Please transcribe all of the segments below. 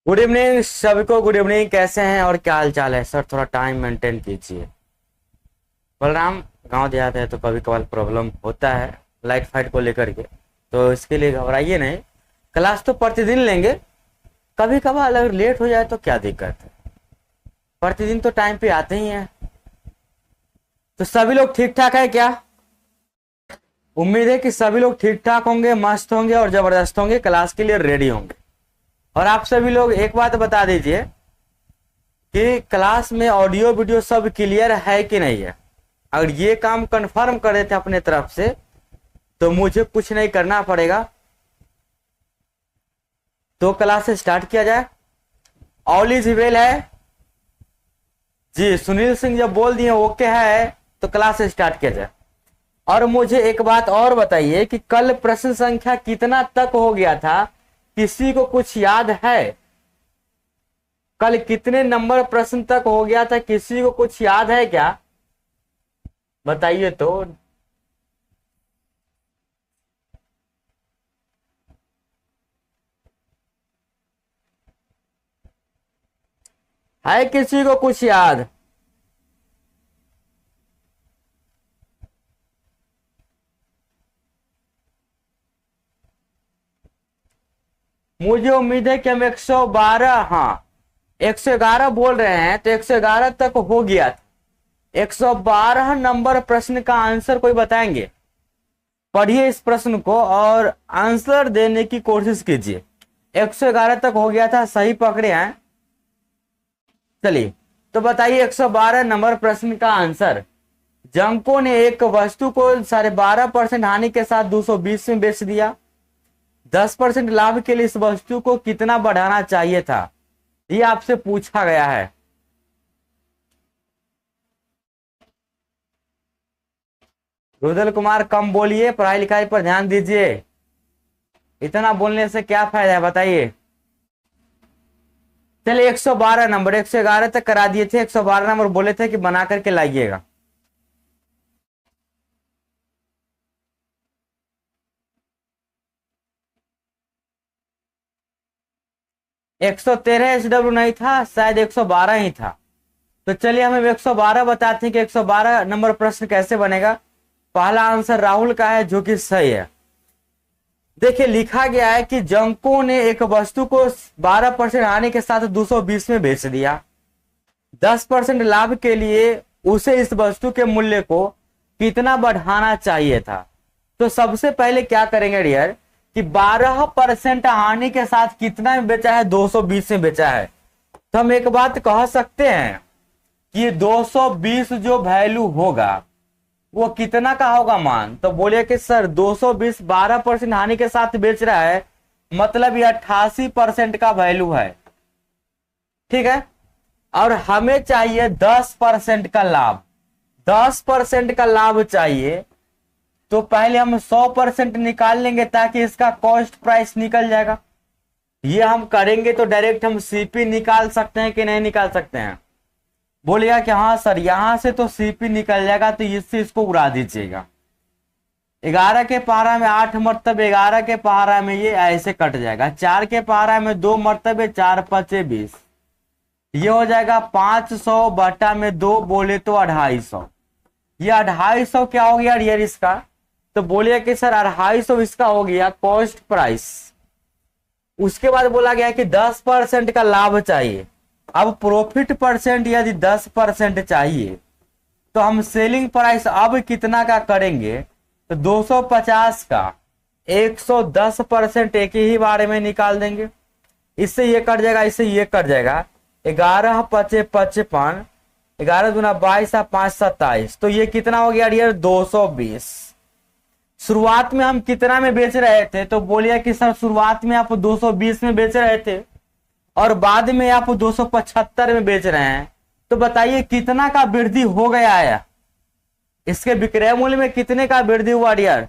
Good evening सभी को। Good evening, कैसे हैं और क्या हाल चाल है सर? थोड़ा टाइम मेंटेन कीजिए। बलराम, गांव देहात है तो कभी कभार प्रॉब्लम होता है लाइट फाइट को लेकर के, तो इसके लिए घबराइए नहीं। क्लास तो प्रतिदिन लेंगे, कभी कभार अगर लेट हो जाए तो क्या दिक्कत है। प्रतिदिन तो टाइम पे आते ही हैं। तो सभी लोग ठीक ठाक है क्या? उम्मीद है कि सभी लोग ठीक ठाक होंगे, मस्त होंगे और जबरदस्त होंगे, क्लास के लिए रेडी होंगे। और आप सभी लोग एक बात बता दीजिए कि क्लास में ऑडियो वीडियो सब क्लियर है कि नहीं है। अगर ये काम कंफर्म कर देते अपने तरफ से तो मुझे कुछ नहीं करना पड़ेगा, तो क्लास स्टार्ट किया जाए। ऑल इज वेल है जी। सुनील सिंह जब बोल दिए ओके है तो क्लास स्टार्ट किया जाए। और मुझे एक बात और बताइए कि कल प्रश्न संख्या कितना तक हो गया था, किसी को कुछ याद है? कल कितने नंबर प्रश्न तक हो गया था, किसी को कुछ याद है क्या? बताइए तो। है किसी को कुछ याद? मुझे उम्मीद है कि हम 112, हाँ 111 बोल रहे हैं तो 111 तक हो गया था। 112 नंबर प्रश्न का आंसर कोई बताएंगे? पढ़िए इस प्रश्न को और आंसर देने की कोशिश कीजिए। 111 तक हो गया था, सही पकड़े हैं। चलिए तो बताइए 112 नंबर प्रश्न का आंसर। जंको ने एक वस्तु को 12.5% हानि के साथ 220 में बेच दिया। 10% लाभ के लिए इस वस्तु को कितना बढ़ाना चाहिए था, ये आपसे पूछा गया है। रुदल कुमार, कम बोलिए, पढ़ाई लिखाई पर ध्यान दीजिए। इतना बोलने से क्या फायदा है बताइए। चलिए 112 नंबर, 111 तक करा दिए थे, 112 नंबर बोले थे कि बना करके लाइएगा। एक 113 SW नहीं था, शायद 112 ही था। तो चलिए हम 112 बताते हैं कि 112 नंबर प्रश्न कैसे बनेगा। पहला आंसर राहुल का है जो कि सही है। देखिए लिखा गया है कि जंको ने एक वस्तु को 12% हानि के साथ 220 में बेच दिया। 10% लाभ के लिए उसे इस वस्तु के मूल्य को कितना बढ़ाना चाहिए था। तो सबसे पहले क्या करेंगे डियर कि 12% हानि के साथ कितना में बेचा है, 220 में बेचा है। तो हम एक बात कह सकते हैं कि 220 जो वैल्यू होगा वो कितना का होगा मान। तो बोलिए कि सर 220 12% हानि के साथ बेच रहा है, मतलब ये 88% का वैल्यू है। ठीक है, और हमें चाहिए 10% का लाभ। 10% का लाभ चाहिए तो पहले हम 100% निकाल लेंगे ताकि इसका कॉस्ट प्राइस निकल जाएगा। ये हम करेंगे तो डायरेक्ट हम सीपी निकाल सकते हैं कि नहीं निकाल सकते हैं? बोलिएगा कि हाँ सर यहां से तो सीपी निकल जाएगा, तो इससे इसको उड़ा दीजिएगा। 11 के पहाड़ा में 8 मरतबे, 11 के पहाड़ा में ये ऐसे कट जाएगा। 4 के पहाड़ा में 2 मरतबे, 4 पचे 20, ये हो जाएगा 500 बटा में 2, बोले तो 250। ये 250 क्या हो गया यार इसका? तो बोलिए कि सर 250 इसका हो गया कॉस्ट प्राइस। उसके बाद बोला गया कि 10% का लाभ चाहिए। अब प्रॉफिट परसेंट यदि 10% चाहिए तो हम सेलिंग प्राइस अब कितना का करेंगे, तो 250 का 110% एक ही बारे में निकाल देंगे। इससे ये कट जाएगा, इससे ये कट जाएगा। 11 पचे 55, 11 दूना 22, 5 27, तो ये कितना हो गया डियर 220। शुरुआत में हम कितना में बेच रहे थे? तो बोलिए कि सर शुरुआत में आप 220 में बेच रहे थे और बाद में आप 275 में बेच रहे हैं, तो बताइए कितना का वृद्धि हो गया है? इसके विक्रय मूल्य में कितने का वृद्धि हुआ डियर?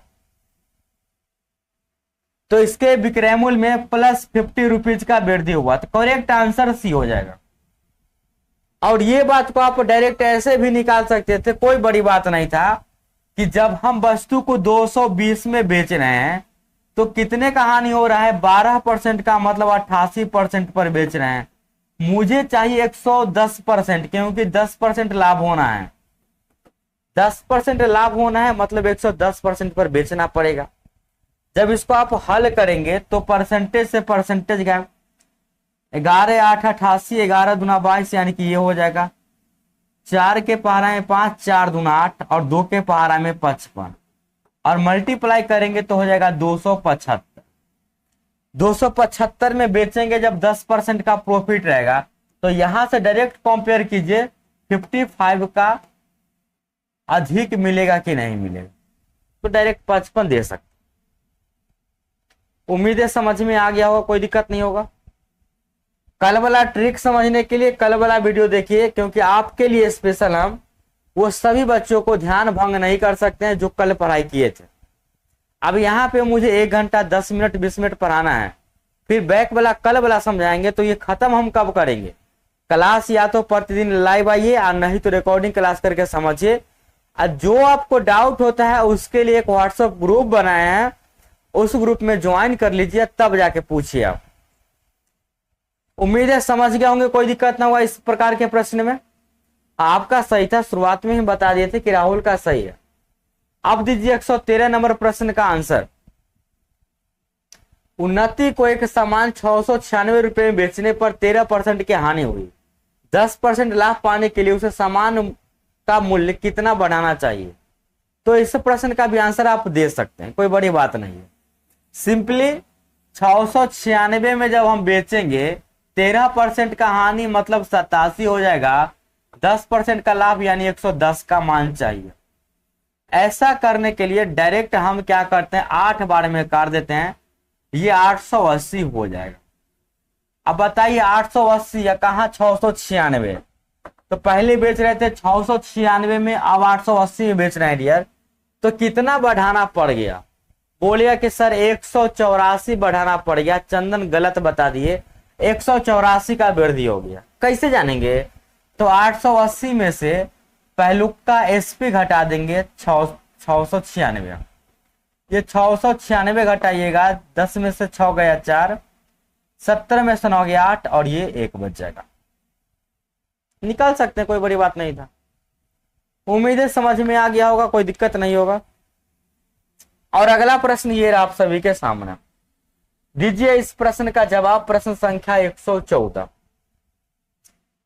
तो इसके विक्रय मूल्य में +50 रुपीज का वृद्धि हुआ। तो करेक्ट आंसर सी हो जाएगा। और ये बात को आप डायरेक्ट ऐसे भी निकाल सकते थे, कोई बड़ी बात नहीं था कि जब हम वस्तु को 220 में बेच रहे हैं तो कितने का हानि हो रहा है? 12% का मतलब 88% पर बेच रहे हैं। मुझे चाहिए 110%, क्योंकि 10% लाभ होना है। 10% लाभ होना है मतलब 110% पर बेचना पड़ेगा। जब इसको आप हल करेंगे तो परसेंटेज से परसेंटेज गैप, 11 8 88, 11 दूना 22, यानी कि ये हो जाएगा 4 के पहाड़ा में 5, 4 दूना 8 और 2 के पहाड़ा में 55, और मल्टीप्लाई करेंगे तो हो जाएगा 275। 275 में बेचेंगे जब 10% का प्रॉफिट रहेगा, तो यहां से डायरेक्ट कंपेयर कीजिए 55 का अधिक मिलेगा कि नहीं मिलेगा, तो डायरेक्ट 55 दे सकते। उम्मीद है समझ में आ गया होगा, कोई दिक्कत नहीं होगा। कल वाला ट्रिक समझने के लिए कल वाला वीडियो देखिए, क्योंकि आपके लिए स्पेशल हम वो सभी बच्चों को ध्यान भंग नहीं कर सकते हैं जो कल पढ़ाई किए थे। अब यहाँ पे मुझे 1 घंटा 10 मिनट 20 मिनट पढ़ाना है, फिर बैक वाला कल वाला समझाएंगे। तो ये खत्म हम कब करेंगे? क्लास या तो प्रतिदिन लाइव आइए और नहीं तो रिकॉर्डिंग क्लास करके समझिए। और जो आपको डाउट होता है उसके लिए एक व्हाट्सएप ग्रुप बनाए हैं, उस ग्रुप में ज्वाइन कर लीजिए, तब जाके पूछिए आप। उम्मीद है समझ गए होंगे, कोई दिक्कत ना हुआ इस प्रकार के प्रश्न में। आपका सही था, शुरुआत में ही बता दिए थे कि राहुल का सही है। अब दीजिए 113 नंबर प्रश्न का आंसर। उन्नति को एक सामान 696 रुपए में बेचने पर 13% की हानि हुई। 10% लाभ पाने के लिए उसे सामान का मूल्य कितना बढ़ाना चाहिए? तो इस प्रश्न का भी आंसर आप दे सकते हैं, कोई बड़ी बात नहीं है। सिंपली 696 में जब हम बेचेंगे 13% का हानि मतलब 87 हो जाएगा, 10% का लाभ यानी 110 का मान चाहिए। ऐसा करने के लिए डायरेक्ट हम क्या करते हैं, 8 बार में काट देते हैं, ये 880 हो जाएगा। अब बताइए 880 या कहा 696? तो पहले बेच रहे थे 696 में, अब 880 में बेच रहे हैं डियर, तो कितना बढ़ाना पड़ गया? बोलिए कि सर 184 बढ़ाना पड़ गया। चंदन गलत बता दिए, 184 का वृद्धि हो गया। कैसे जानेंगे? तो 880 में से पहलुक का एसपी घटा देंगे 696। ये 696 घटाइएगा, 10 में से 6 गया 4, 70 में से 9 गया 8 और ये 1 बच जाएगा। निकाल सकते हैं, कोई बड़ी बात नहीं था। उम्मीद है समझ में आ गया होगा, कोई दिक्कत नहीं होगा। और अगला प्रश्न ये रहा आप सभी के सामने। दीजिए इस प्रश्न का जवाब, प्रश्न संख्या 114।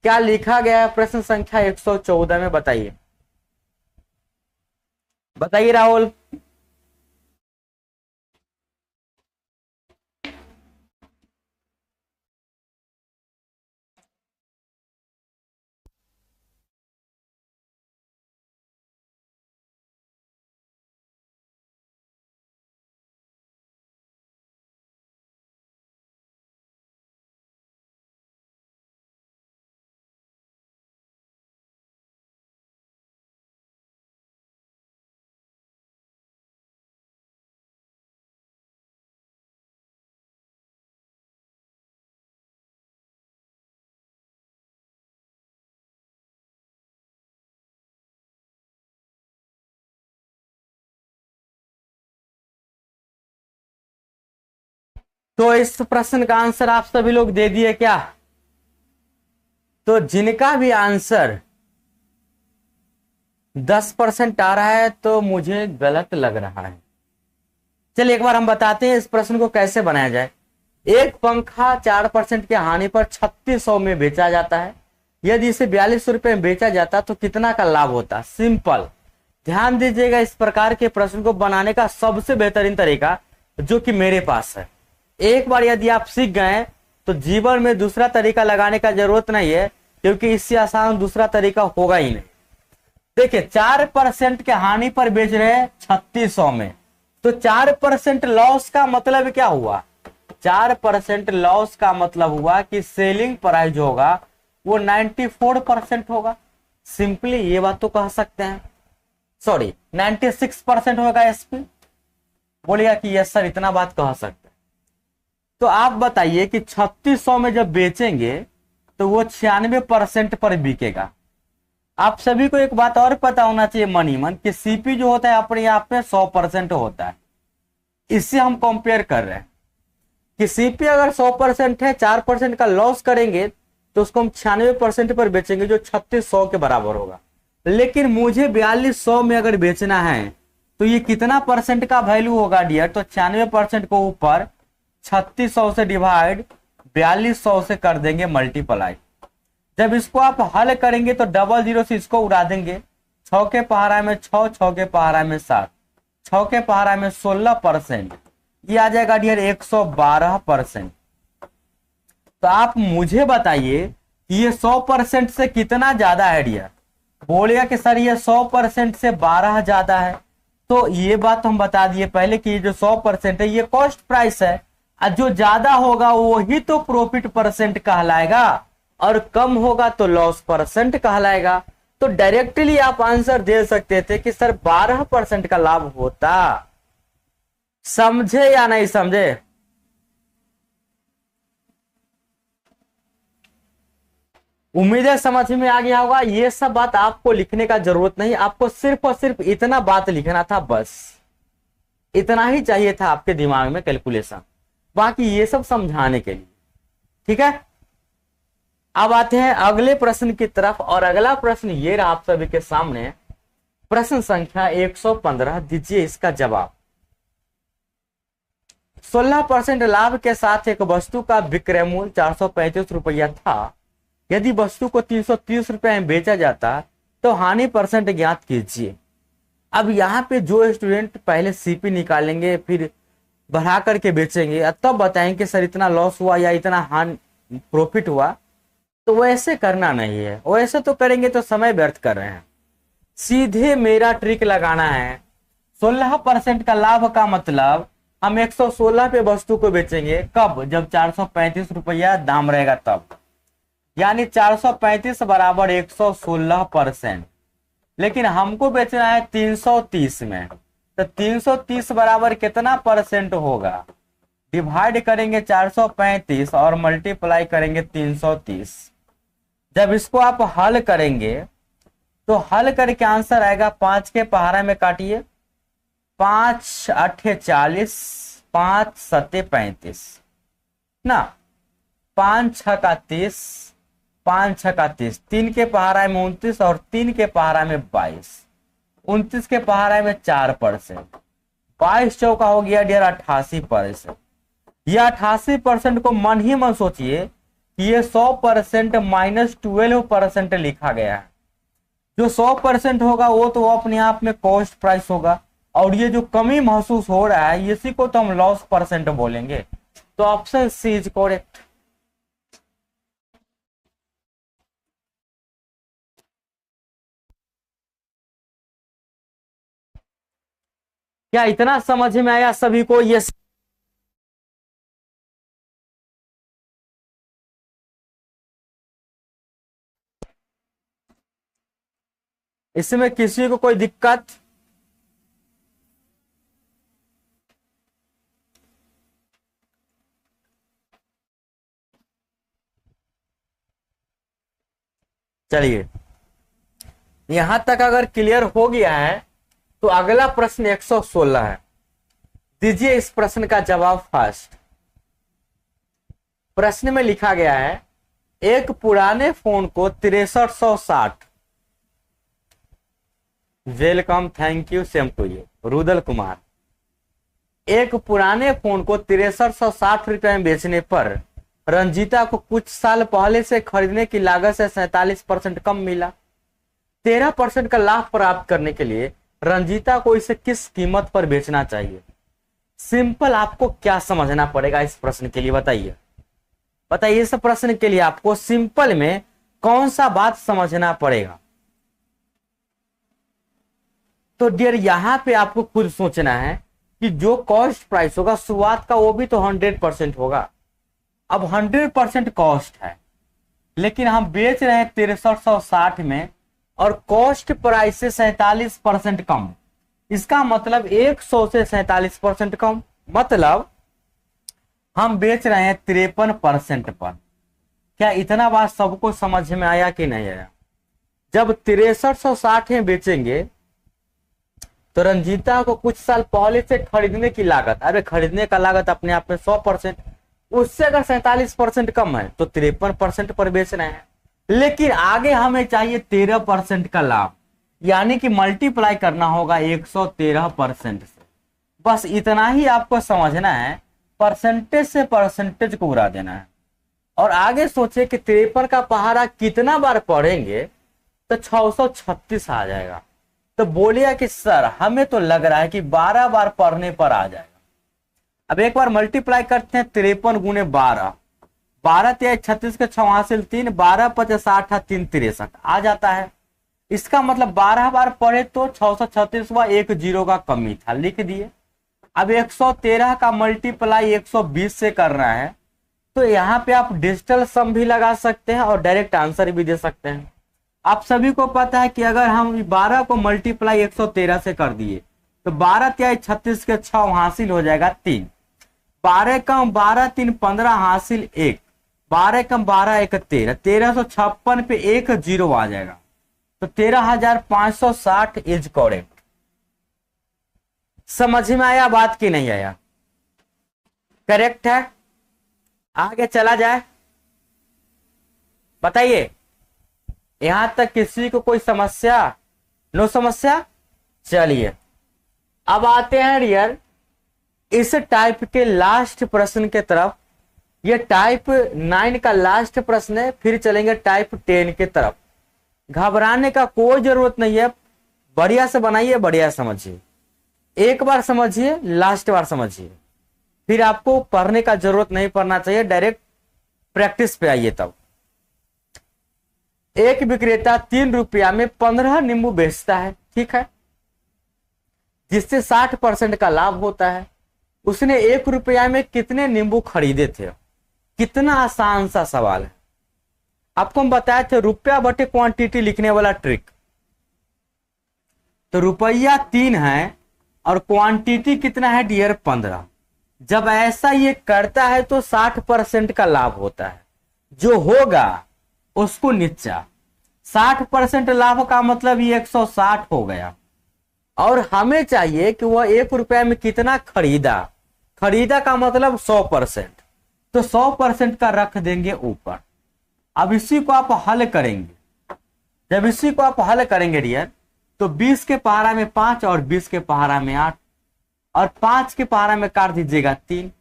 क्या लिखा गया है प्रश्न संख्या 114 में? बताइए बताइए राहुल। तो इस प्रश्न का आंसर आप सभी लोग दे दिए क्या? तो जिनका भी आंसर 10% आ रहा है तो मुझे गलत लग रहा है। चलिए एक बार हम बताते हैं इस प्रश्न को कैसे बनाया जाए। एक पंखा 4% की हानि पर 3600 में बेचा जाता है। यदि इसे 42 रुपए में बेचा जाता तो कितना का लाभ होता? सिंपल ध्यान दीजिएगा, इस प्रकार के प्रश्न को बनाने का सबसे बेहतरीन तरीका जो कि मेरे पास है। एक बार यदि आप सीख गए तो जीवन में दूसरा तरीका लगाने का जरूरत नहीं है, क्योंकि इससे आसान दूसरा तरीका होगा ही नहीं। देखिए 4% के हानि पर बेच रहे हैं 3600 में, तो 4% लॉस का मतलब क्या हुआ? 4% लॉस का मतलब हुआ कि सेलिंग प्राइस जो होगा वो 94% होगा। सिंपली ये बात तो कह सकते हैं, सॉरी 96% होगा एसपी। बोलिएगा कि यस सर, इतना बात कह सकते हैं। तो आप बताइए कि 3600 में जब बेचेंगे तो वो 96% पर बिकेगा। आप सभी को एक बात और पता होना चाहिए मनी मन कि सीपी जो होता है अपने आप में 100% होता है। इससे हम कंपेयर कर रहे हैं कि सीपी अगर 100% है, 4% का लॉस करेंगे तो उसको हम 96% पर बेचेंगे जो 3600 के बराबर होगा। लेकिन मुझे 4200 में अगर बेचना है तो ये कितना परसेंट का वैल्यू होगा डियर? तो 96% को ऊपर 3600 से डिवाइड 4200 से कर देंगे मल्टीप्लाई। जब इसको आप हल करेंगे तो डबल जीरो से इसको उड़ा देंगे, 6 के पहाड़ा में 6, 6 के पहाड़ा में 7, 6 के पहाड़ा में 16%, ये आ जाएगा डियर 112%। तो आप मुझे बताइए कि ये 100% से कितना ज्यादा है डियर? बोलेगा कि सर ये 100% से 12 ज्यादा है। तो ये बात हम बता दिए पहले कि ये जो 100% है ये कॉस्ट प्राइस है, और जो ज्यादा होगा वही तो प्रॉफिट परसेंट कहलाएगा, और कम होगा तो लॉस परसेंट कहलाएगा। तो डायरेक्टली आप आंसर दे सकते थे कि सर 12% का लाभ होता। समझे या नहीं समझे? उम्मीद है समझ में आ गया होगा। ये सब बात आपको लिखने का जरूरत नहीं, आपको सिर्फ और सिर्फ इतना बात लिखना था, बस इतना ही चाहिए था आपके दिमाग में कैलकुलेशन, बाकी ये सब समझाने के लिए। ठीक है, अब आते हैं अगले प्रश्न की तरफ, और अगला प्रश्न ये रहा आप सभी के सामने, प्रश्न संख्या 115। दीजिए इसका जवाब। 16% लाभ के साथ एक वस्तु का विक्रय मूल्य 435 रुपया था। यदि वस्तु को 330 रुपए में बेचा जाता तो हानि परसेंट ज्ञात कीजिए। अब यहाँ पे जो स्टूडेंट पहले सीपी निकालेंगे फिर बढ़ा करके बेचेंगे, तब बताएंगे सर इतना लॉस हुआ या इतना हानि प्रॉफिट हुआ, तो वैसे करना नहीं है। वैसे तो करेंगे तो समय व्यर्थ कर रहे हैं। सीधे मेरा ट्रिक लगाना है। 16% का लाभ का मतलब हम 116 पे वस्तु को बेचेंगे, कब? जब 435 रुपया दाम रहेगा तब, यानी 435 बराबर 116%। लेकिन हमको बेचना है 330 में, तो 330 बराबर कितना परसेंट होगा? डिवाइड करेंगे 435 और मल्टीप्लाई करेंगे 330। जब इसको आप हल करेंगे तो हल करके आंसर आएगा, 5 के पहाड़ा में काटिए, 5 8 40, 5 7 35 ना, 5 6 का 30, 5 6 का 30, 3 के पहाड़ा में 29 और 3 के पहाड़ा में 22, 29 के पहाड़ा में 4%, 22 चौका हो गया डियर 88%। यह 88% को मन ही मन सोचिए कि ये 100% -12% लिखा गया है। जो 100% होगा वो तो अपने आप में कॉस्ट प्राइस होगा, और ये जो कमी महसूस हो रहा है इसी को तो हम लॉस परसेंट बोलेंगे। तो ऑप्शन सी इज करेक्ट। क्या इतना समझ में आया सभी को? ये इसमें किसी को कोई दिक्कत? चलिए, यहां तक अगर क्लियर हो गया है तो अगला प्रश्न 116 है। दीजिए इस प्रश्न का जवाब फर्स्ट। प्रश्न में लिखा गया है, एक पुराने फोन को 6360, welcome, thank you, same to you, Rudal Kumar. एक पुराने फोन को 6360 रुपए में बेचने पर रंजीता को कुछ साल पहले से खरीदने की लागत से 47% कम मिला। 13% का लाभ प्राप्त करने के लिए रंजीता को इसे किस कीमत पर बेचना चाहिए? सिंपल, आपको क्या समझना पड़ेगा इस प्रश्न के लिए? बताइए बताइए, इस प्रश्न के लिए आपको सिंपल में कौन सा बात समझना पड़ेगा? तो डियर यहां पे आपको खुद सोचना है कि जो कॉस्ट प्राइस होगा शुरुआत का वो भी तो 100% होगा। अब 100% कॉस्ट है, लेकिन हम बेच रहे हैं 6360 में, और कॉस्ट प्राइस से 47% कम। इसका मतलब 100 से 47% कम, मतलब हम बेच रहे हैं 53% पर। क्या इतना बात सबको समझ में आया कि नहीं आया? जब 6360 में बेचेंगे तो रंजीता को कुछ साल पहले से खरीदने की लागत, अरे खरीदने का लागत अपने आप में 100%, उससे अगर 47% कम है तो 53% पर बेच रहे हैं। लेकिन आगे हमें चाहिए 13% का लाभ, यानी कि मल्टीप्लाई करना होगा 113% से। बस इतना ही आपको समझना है, परसेंटेज से परसेंटेज को उड़ा देना है। और आगे सोचे कि 53 का पहाड़ा कितना बार पढ़ेंगे तो 636 आ जाएगा। तो बोलिए कि सर हमें तो लग रहा है कि 12 बार पढ़ने पर आ जाएगा। अब एक बार मल्टीप्लाई करते हैं, 53 गुने 12, 12 तिया 36 के 6 हासिल 3, 12 पचे 60 3 63 आ जाता है। इसका मतलब 12 बार पढ़े तो 636 एक जीरो का कमी था, लिख दिए। अब 113 का मल्टीप्लाई 120 से करना है, तो यहाँ पे आप डिजिटल सम भी लगा सकते हैं और डायरेक्ट आंसर भी दे सकते हैं। आप सभी को पता है कि अगर हम 12 को मल्टीप्लाई 113 से कर दिए तो 12 तिया 36 के 6 हासिल हो जाएगा 3, 12 कम 12 3 15 हासिल 1, 12 कम 12 1 13, 1356 पे एक जीरो आ जाएगा, तो 13,560 इज करेक्ट। समझ में आया बात की नहीं आया? करेक्ट है। आगे चला जाए, बताइए यहां तक किसी को कोई समस्या? नो समस्या। चलिए अब आते हैं डियर इस टाइप के लास्ट प्रश्न के तरफ। ये टाइप 9 का लास्ट प्रश्न है, फिर चलेंगे टाइप 10 के तरफ। घबराने का कोई जरूरत नहीं है, बढ़िया से बनाइए, बढ़िया समझिए। एक बार समझिए, लास्ट बार समझिए, फिर आपको पढ़ने का जरूरत नहीं पड़ना चाहिए, डायरेक्ट प्रैक्टिस पे आइए। तब एक विक्रेता 3 रुपया में 15 नींबू बेचता है, ठीक है, जिससे 60% का लाभ होता है। उसने 1 रुपया में कितने नींबू खरीदे थे? कितना आसान सा सवाल है। आपको हम बताए थे रुपया बटे क्वांटिटी लिखने वाला ट्रिक। तो रुपया 3 है और क्वांटिटी कितना है डियर 15। जब ऐसा ये करता है तो 60% का लाभ होता है, जो होगा उसको नीचा। 60% लाभ का मतलब ये 160 हो गया, और हमें चाहिए कि वह 1 रुपया में कितना खरीदा। खरीदा का मतलब 100%, तो 100% का रख देंगे ऊपर। अब इसी को आप हल करेंगे। जब इसी को आप हल करेंगे डियर, तो 20 के पहाड़ा में 5 और 20 के पहाड़ा में 8, और 5 के पहाड़ा में काट दीजिएगा 3,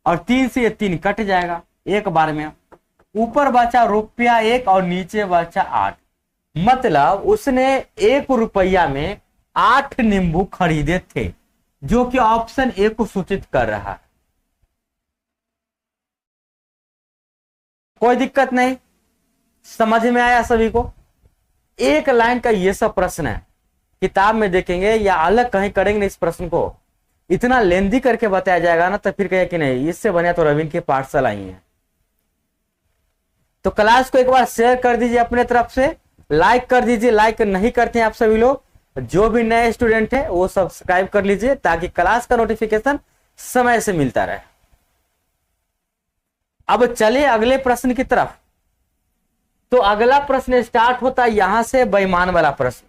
और 3 से ये 3 कट जाएगा एक बार में। ऊपर बचा रुपया 1 और नीचे बचा 8, मतलब उसने 1 रुपया में 8 नींबू खरीदे थे, जो कि ऑप्शन ए को सूचित कर रहा है। कोई दिक्कत नहीं, समझ में आया सभी को? एक लाइन का ये सब प्रश्न है, किताब में देखेंगे या अलग कहीं करेंगे इस प्रश्न को, इतना लेंदी करके बताया जाएगा ना, तो फिर कहे कि नहीं इससे बने तो रविंद्र की पाठशाला ही है। तो क्लास को एक बार शेयर कर दीजिए अपने तरफ से, लाइक कर दीजिए। लाइक नहीं करते हैं आप सभी लोग, जो भी नए स्टूडेंट है वो सब्सक्राइब कर लीजिए, ताकि क्लास का नोटिफिकेशन समय से मिलता रहे। अब चलिए अगले प्रश्न की तरफ। तो अगला प्रश्न स्टार्ट होता है यहां से, बेईमान वाला प्रश्न।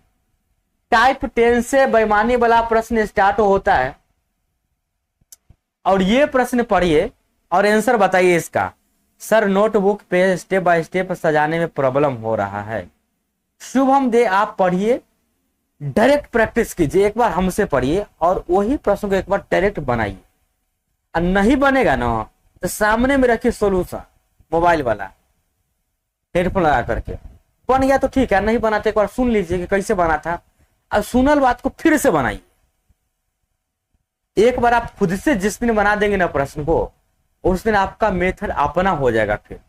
टाइप 10 से बेईमानी वाला प्रश्न स्टार्ट होता है, और ये प्रश्न पढ़िए और आंसर बताइए इसका। सर नोटबुक पे स्टेप बाय स्टेप सजाने में प्रॉब्लम हो रहा है। शुभम दे आप पढ़िए, डायरेक्ट प्रैक्टिस कीजिए, एक बार हमसे पढ़िए और वही प्रश्न को एक बार डायरेक्ट बनाइए। और नहीं बनेगा ना तो सामने में रखिए सोल्यूशन, मोबाइल वाला हेडफोन लगा करके। बन गया तो ठीक है, नहीं बना तो एक बार सुन लीजिए कि कैसे बना था, और सुनल बात को फिर से बनाइए। एक बार आप खुद से जिस दिन बना देंगे ना प्रश्न को, उस दिन आपका मेथड अपना हो जाएगा। फिर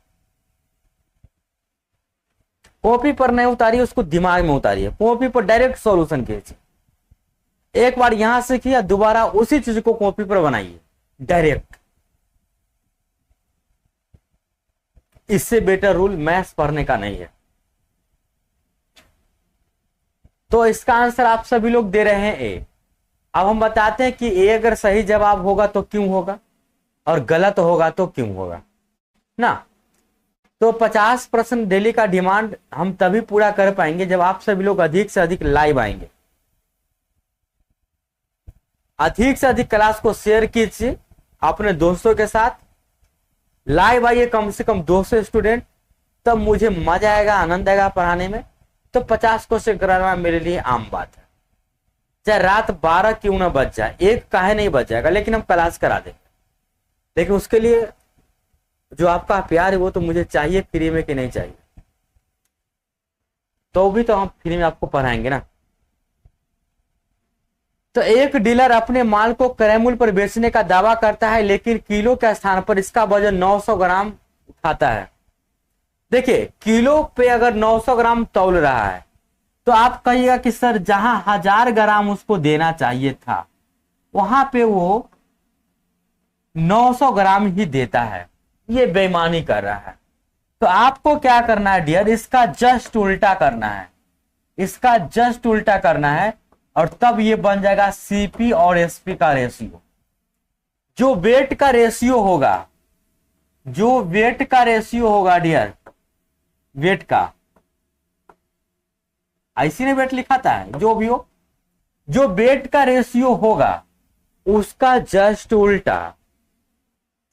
कॉपी पर नहीं उतारिए, उसको दिमाग में उतारिए। कॉपी पर डायरेक्ट सॉल्यूशन कीजिए। एक बार यहां से किया, दोबारा उसी चीज को कॉपी पर बनाइए डायरेक्ट। इससे बेटर रूल मैथ्स पढ़ने का नहीं है। तो इसका आंसर आप सभी लोग दे रहे हैं ए। अब हम बताते हैं कि ए अगर सही जवाब होगा तो क्यों होगा, और गलत होगा तो क्यों होगा ना। तो 50% डेली का डिमांड हम तभी पूरा कर पाएंगे जब आप सभी लोग अधिक से अधिक लाइव आएंगे। अधिक से अधिक क्लास को शेयर कीजिए अपने दोस्तों के साथ, लाइव आइए कम से कम 200 स्टूडेंट, तब मुझे मजा आएगा, आनंद आएगा पढ़ाने में। तो 50 क्वेश्चन कराना मेरे लिए आम बात है, चाहे रात 12 क्यों ना बच जाए, एक काहे नहीं बच जाएगा, लेकिन हम क्लास करा देंगे। लेकिन उसके लिए जो आपका प्यार है वो तो मुझे चाहिए फ्री में कि नहीं चाहिए, तो भी तो हम फ्री में आपको पढ़ाएंगे ना। तो एक डीलर अपने माल को क्रय मूल्य पर बेचने का दावा करता है, लेकिन किलो के स्थान पर इसका वजन 900 ग्राम उठाता है। देखिए किलो पे अगर 900 ग्राम तौल रहा है तो आप कहिएगा कि सर जहां 1000 ग्राम उसको देना चाहिए था वहां पे वो 900 ग्राम ही देता है, ये बेईमानी कर रहा है। तो आपको क्या करना है डियर, इसका जस्ट उल्टा करना है, इसका जस्ट उल्टा करना है, और तब ये बन जाएगा सीपी और एसपी का रेशियो। जो वेट का रेशियो होगा, जो वेट का रेशियो होगा डियर, वेट का ऐसी ने वेट लिखा था, जो भी हो, जो वेट का रेशियो होगा उसका जस्ट उल्टा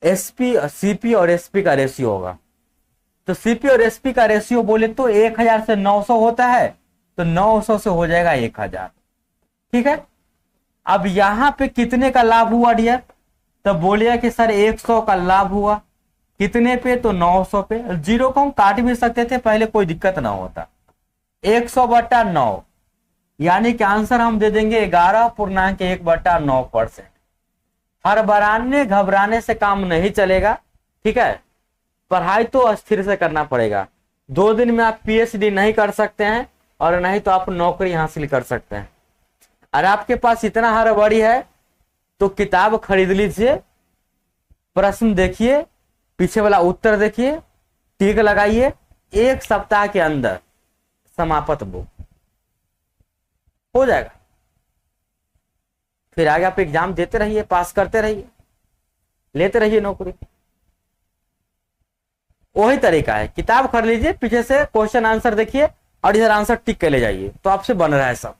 एसपी, सीपी और एसपी का रेशियो होगा। तो सीपी और एसपी का रेशियो बोले तो 1000 से 900 होता है, तो 900 से हो जाएगा 1000। ठीक है, अब यहां पे कितने का लाभ हुआ डियर, तो बोलिए कि सर 100 का लाभ हुआ, कितने पे, तो 900 पे। जीरो को हम काट भी सकते थे पहले, कोई दिक्कत ना होता। 100/9 यानी कि आंसर हम दे देंगे 11.1/9%। हर बराने घबराने से काम नहीं चलेगा, ठीक है। पढ़ाई तो स्थिर से करना पड़ेगा। 2 दिन में आप पीएचडी नहीं कर सकते हैं, और नहीं तो आप नौकरी हासिल कर सकते हैं। अगर आपके पास इतना हड़बड़ी है तो किताब खरीद लीजिए, प्रश्न देखिए, पीछे वाला उत्तर देखिए, टिक लगाइए, 1 सप्ताह के अंदर समाप्त बुक हो जाएगा। फिर आगे आप एग्जाम देते रहिए, पास करते रहिए, लेते रहिए नौकरी। वही तरीका है, किताब खरीद लीजिए, पीछे से क्वेश्चन आंसर देखिए और इधर आंसर टिक के ले जाइए, तो आपसे बन रहा है सब।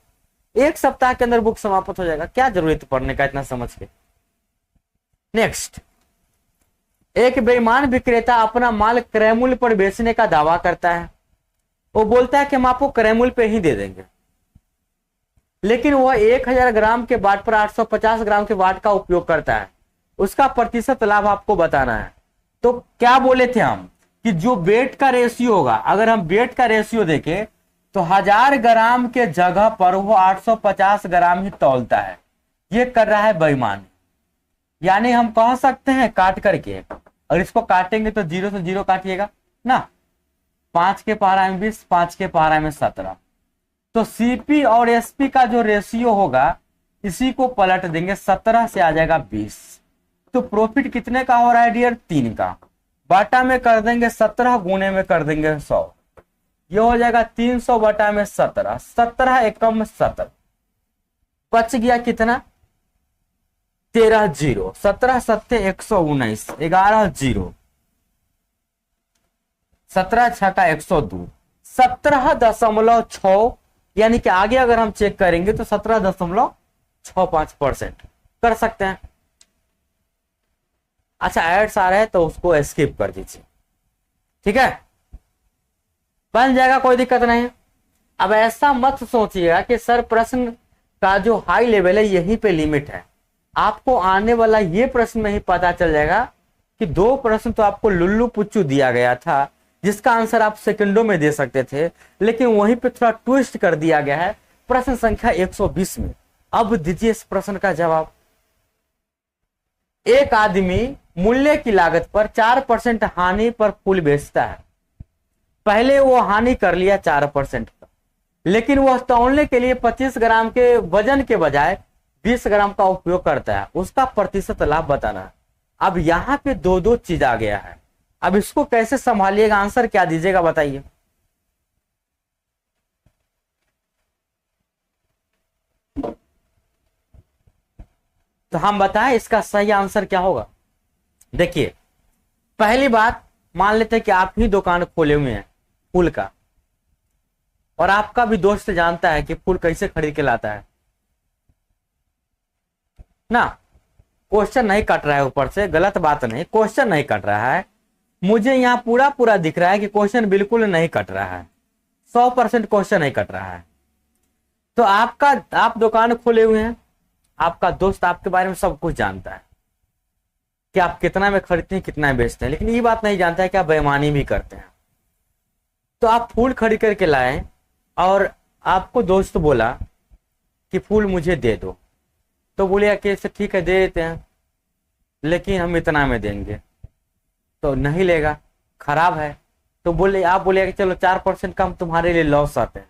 1 सप्ताह के अंदर बुक समाप्त हो जाएगा। क्या जरूरत पढ़ने का इतना समझ के। नेक्स्ट, एक बेईमान विक्रेता अपना माल क्रय मूल्य पर बेचने का दावा करता है। वो बोलता है कि हम आपको क्रय मूल्य पे ही दे देंगे, लेकिन वह 1000 ग्राम के बाट पर 850 ग्राम के बाट का उपयोग करता है। उसका प्रतिशत लाभ आपको बताना है। तो क्या बोले थे हम कि जो वेट का रेशियो होगा, अगर हम वेट का रेशियो देखें तो 1000 ग्राम के जगह पर वो 850 ग्राम ही तौलता है। ये कर रहा है बेईमानी। यानी हम कह सकते हैं काट करके, और इसको काटेंगे तो 0 से 0 काटिएगा ना, 5 के पहाड़ा में 20, 5 के पहाड़ा में 17। तो सीपी और एसपी का जो रेशियो होगा इसी को पलट देंगे, 17 से आ जाएगा 20। तो प्रॉफिट कितने का हो रहा है डियर, 3 का। बाटा में कर देंगे 17, गुने में कर देंगे 100, ये हो जाएगा 300 बटा में 17, 17 एकम 17, बच गया कितना, 13 जीरो, 17 सत्ते 119, 11 जीरो, 17 छक्का 102, 17.6, यानी कि आगे अगर हम चेक करेंगे तो 17.65% कर सकते हैं। अच्छा एड्स आ रहे हैं तो उसको स्किप कर दीजिए, ठीक है, बन जाएगा, कोई दिक्कत नहीं। अब ऐसा मत सोचिएगा कि सर प्रश्न का जो हाई लेवल है यहीं पे लिमिट है। आपको आने वाला ये प्रश्न में ही पता चल जाएगा कि 2 प्रश्न तो आपको लुल्लू पुच्चू दिया गया था जिसका आंसर आप सेकंडों में दे सकते थे, लेकिन वहीं पे थोड़ा ट्विस्ट कर दिया गया है प्रश्न संख्या 120 में। अब दीजिए इस प्रश्न का जवाब। एक आदमी मूल्य की लागत पर 4% हानि पर फूल बेचता है। पहले वो हानि कर लिया 4% का, लेकिन वह तौलने के लिए 25 ग्राम के वजन के बजाय 20 ग्राम का उपयोग करता है। उसका प्रतिशत लाभ बताना है। अब यहां पे 2 चीज आ गया है। अब इसको कैसे संभालिएगा, आंसर क्या दीजिएगा बताइए। तो हम बताएं इसका सही आंसर क्या होगा। देखिए पहली बात, मान लेते हैं कि आप ही दुकान खोले हुए हैं फूल का, और आपका भी दोस्त जानता है कि फूल कैसे खरीद के लाता है। ना। क्वेश्चन नहीं कट रहा है ऊपर से, गलत बात नहीं, क्वेश्चन नहीं कट रहा है। मुझे यहाँ पूरा पूरा दिख रहा है कि क्वेश्चन बिल्कुल नहीं कट रहा है, 100% क्वेश्चन नहीं कट रहा है। तो आप दुकान खोले हुए हैं, आपका दोस्त आपके बारे में सब कुछ जानता है कि आप कितना में खरीदते हैं, कितना में बेचते हैं, लेकिन ये बात नहीं जानता है कि आप बेईमानी भी करते हैं। तो आप फूल खरीद करके लाए और आपको दोस्त बोला कि फूल मुझे दे दो, तो बोले कि ठीक है दे देते हैं, लेकिन हम इतना में देंगे, तो नहीं लेगा, खराब है। तो बोले आप बोले कि चलो 4% कम तुम्हारे लिए लॉस आते हैं,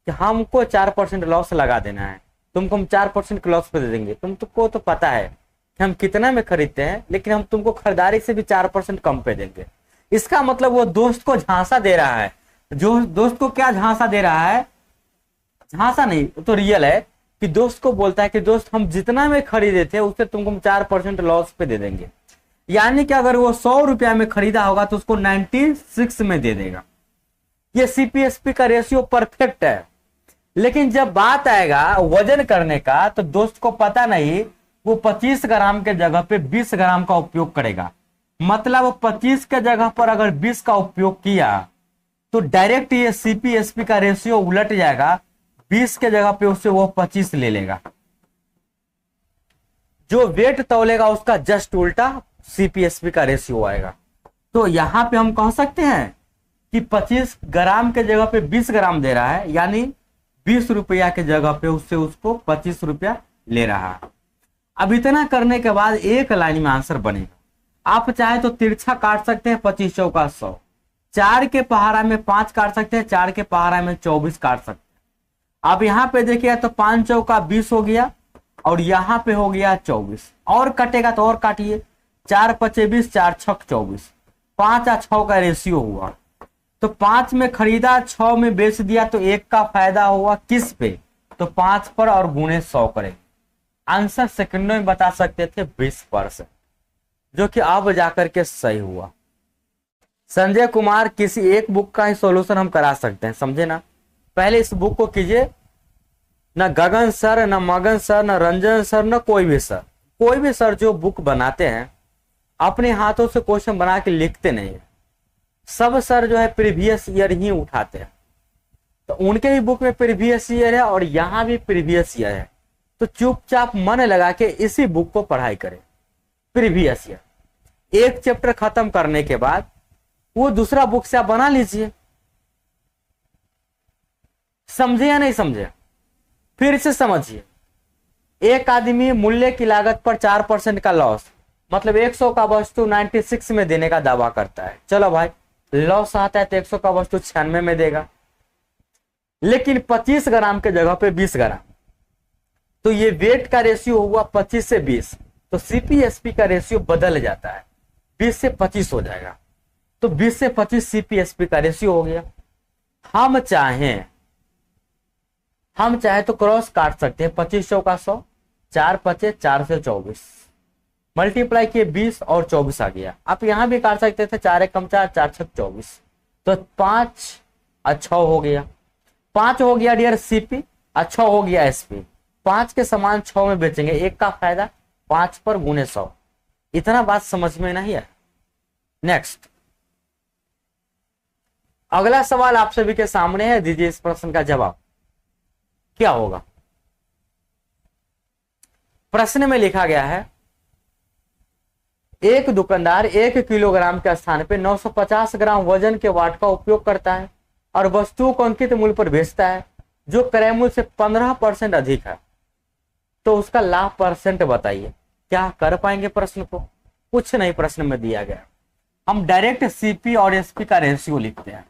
कि हमको 4% लॉस लगा देना है, तुमको हम 4% लॉस पे दे देंगे। तुमको तो पता है कि हम कितना में खरीदते हैं, लेकिन हम तुमको खरीदारी से भी 4% कम पे देंगे। इसका मतलब वो दोस्त को झांसा दे रहा है। जो दोस्त को क्या झांसा दे रहा है, झांसा नहीं तो रियल है, कि दोस्त को बोलता है कि दोस्त हम जितना में खरीदे थे उससे तुमको हम 4% लॉस पे दे देंगे। यानी कि अगर वो 100 रुपया में खरीदा होगा तो उसको 96 में दे देगा। ये सीपीएसपी का रेशियो परफेक्ट है। लेकिन जब बात आएगा वजन करने का, तो दोस्त को पता नहीं, वो 25 ग्राम के जगह पे 20 ग्राम का उपयोग करेगा। मतलब वो 25 के जगह पर अगर 20 का उपयोग किया तो डायरेक्ट ये सीपीएसपी का रेशियो उलट जाएगा, 20 के जगह पे उससे वो 25 ले लेगा। जो वेट तौलेगा उसका जस्ट उल्टा सीपीएसपी का रेशियो आएगा। तो यहां पे हम कह सकते हैं कि 25 ग्राम के जगह पे 20 ग्राम दे रहा है, यानी 20 रुपया के जगह पे उससे उसको 25 रुपया ले रहा है। अब इतना करने के बाद एक लाइन में आंसर बनेगा। आप चाहे तो तिरछा काट सकते हैं, 25 चौका 100, 4 के पहाड़ा में 5 काट सकते हैं, 4 के पहाड़ा में 24 काट सकते हैं। अब यहाँ पे देखिए तो 5 चौका 20 हो गया और यहाँ पे हो गया 24, और कटेगा तो और काटिए, 4 पचे 20, 4 छक 24, 5 और 6 का रेशियो हुआ। तो 5 में खरीदा, 6 में बेच दिया, तो 1 का फायदा हुआ किस पे, तो 5 पर, और गुणे 100 करें। आंसर सेकंडों में बता सकते थे 20%, जो कि अब जाकर के सही हुआ। संजय कुमार, किसी एक बुक का ही सॉल्यूशन हम करा सकते हैं, समझे ना। पहले इस बुक को कीजिए, ना गगन सर, ना मगन सर, ना रंजन सर, ना कोई भी सर जो बुक बनाते हैं अपने हाथों से क्वेश्चन बना के लिखते नहीं है। सब सर जो है प्रीवियस ईयर ही उठाते हैं। तो उनके ही बुक में प्रीवियस ईयर है और यहाँ भी प्रीवियस ईयर है, तो चुपचाप मन लगा के इसी बुक को पढ़ाई करें। प्रीवियस ईयर एक चैप्टर खत्म करने के बाद वो दूसरा बुक से आप बना लीजिए। समझे या नहीं समझे, फिर से समझिए। एक आदमी मूल्य की लागत पर 4% का लॉस, मतलब 100 का वस्तु 96 में देने का दावा करता है। चलो भाई, लॉस आता है तो 100 का वस्तु 96 में देगा, लेकिन 25 ग्राम के जगह पे 20 ग्राम, तो ये वेट का रेशियो हुआ 25 से 20, तो सीपीएसपी का रेशियो बदल जाता है, 20 से 25 हो जाएगा। तो 20 से 25 सीपीएसपी का रेशियो हो गया। हम चाहे तो क्रॉस काट सकते हैं, 25 चौका 100, 4 पचे 4 से 24, मल्टीप्लाई किए 20 और 24 आ गया। आप यहां भी काट सकते थे, 4 एक कम 4, 4 छक 24, तो 5 अच्छा हो गया। 5 हो गया डियर सीपी, अच्छा हो गया एसपी। 5 के समान 6 में बेचेंगे, 1 का फायदा, 5 पर गुणे 100। इतना बात समझ में नहीं है। नेक्स्ट, अगला सवाल आप सभी के सामने है, दीजिए इस प्रश्न का जवाब क्या होगा। प्रश्न में लिखा गया है, एक दुकानदार 1 किलोग्राम के स्थान पे 950 ग्राम वजन के वाट का उपयोग करता है और वस्तुओं को अंकित मूल्य पर बेचता है जो क्रय मूल्य से 15% अधिक है, तो उसका लाभ परसेंट बताइए। क्या कर पाएंगे प्रश्न को? कुछ नहीं प्रश्न में दिया गया। हम डायरेक्ट सीपी और एसपी का रेशियो लिखते हैं।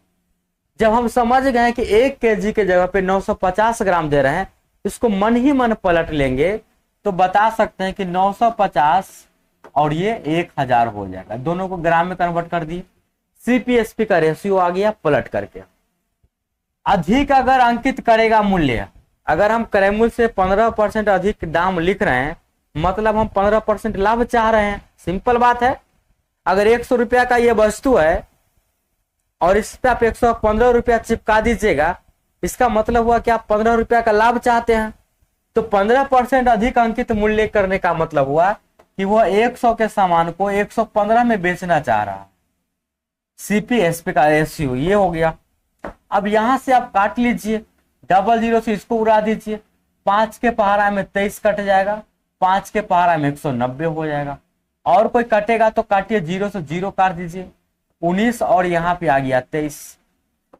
जब हम समझ गए कि 1 केजी के जगह पे 950 ग्राम दे रहे हैं, इसको मन ही मन पलट लेंगे तो बता सकते हैं कि 950 और ये 1000 हो जाएगा। दोनों को ग्राम में कन्वर्ट कर दिए, सीपीएसपी का रेशियो आ गया पलट करके। अधिक अगर अंकित करेगा मूल्य, अगर हम क्रय मूल्य से 15% अधिक दाम लिख रहे हैं, मतलब हम 15% लाभ चाह रहे हैं। सिंपल बात है। अगर 100 रुपया का ये वस्तु है और इस पे आप 115 रुपया चिपका दीजिएगा, इसका मतलब हुआ कि आप 15 रुपया का लाभ चाहते हैं। तो 15% अधिक अंकित मूल्य करने का मतलब हुआ कि वह 100 के सामान को 115 में बेचना चाह रहा है। सीपीएसपी का रेशियो ये हो गया। अब यहां से आप काट लीजिए, डबल जीरो से इसको उड़ा दीजिए, 5 के पहाड़ा में 23 कट जाएगा, 5 के पहाड़ा में 190 हो जाएगा। और कोई कटेगा तो काटिए, 0 से 0 काट दीजिए, 19 और यहाँ पे आ गया 23।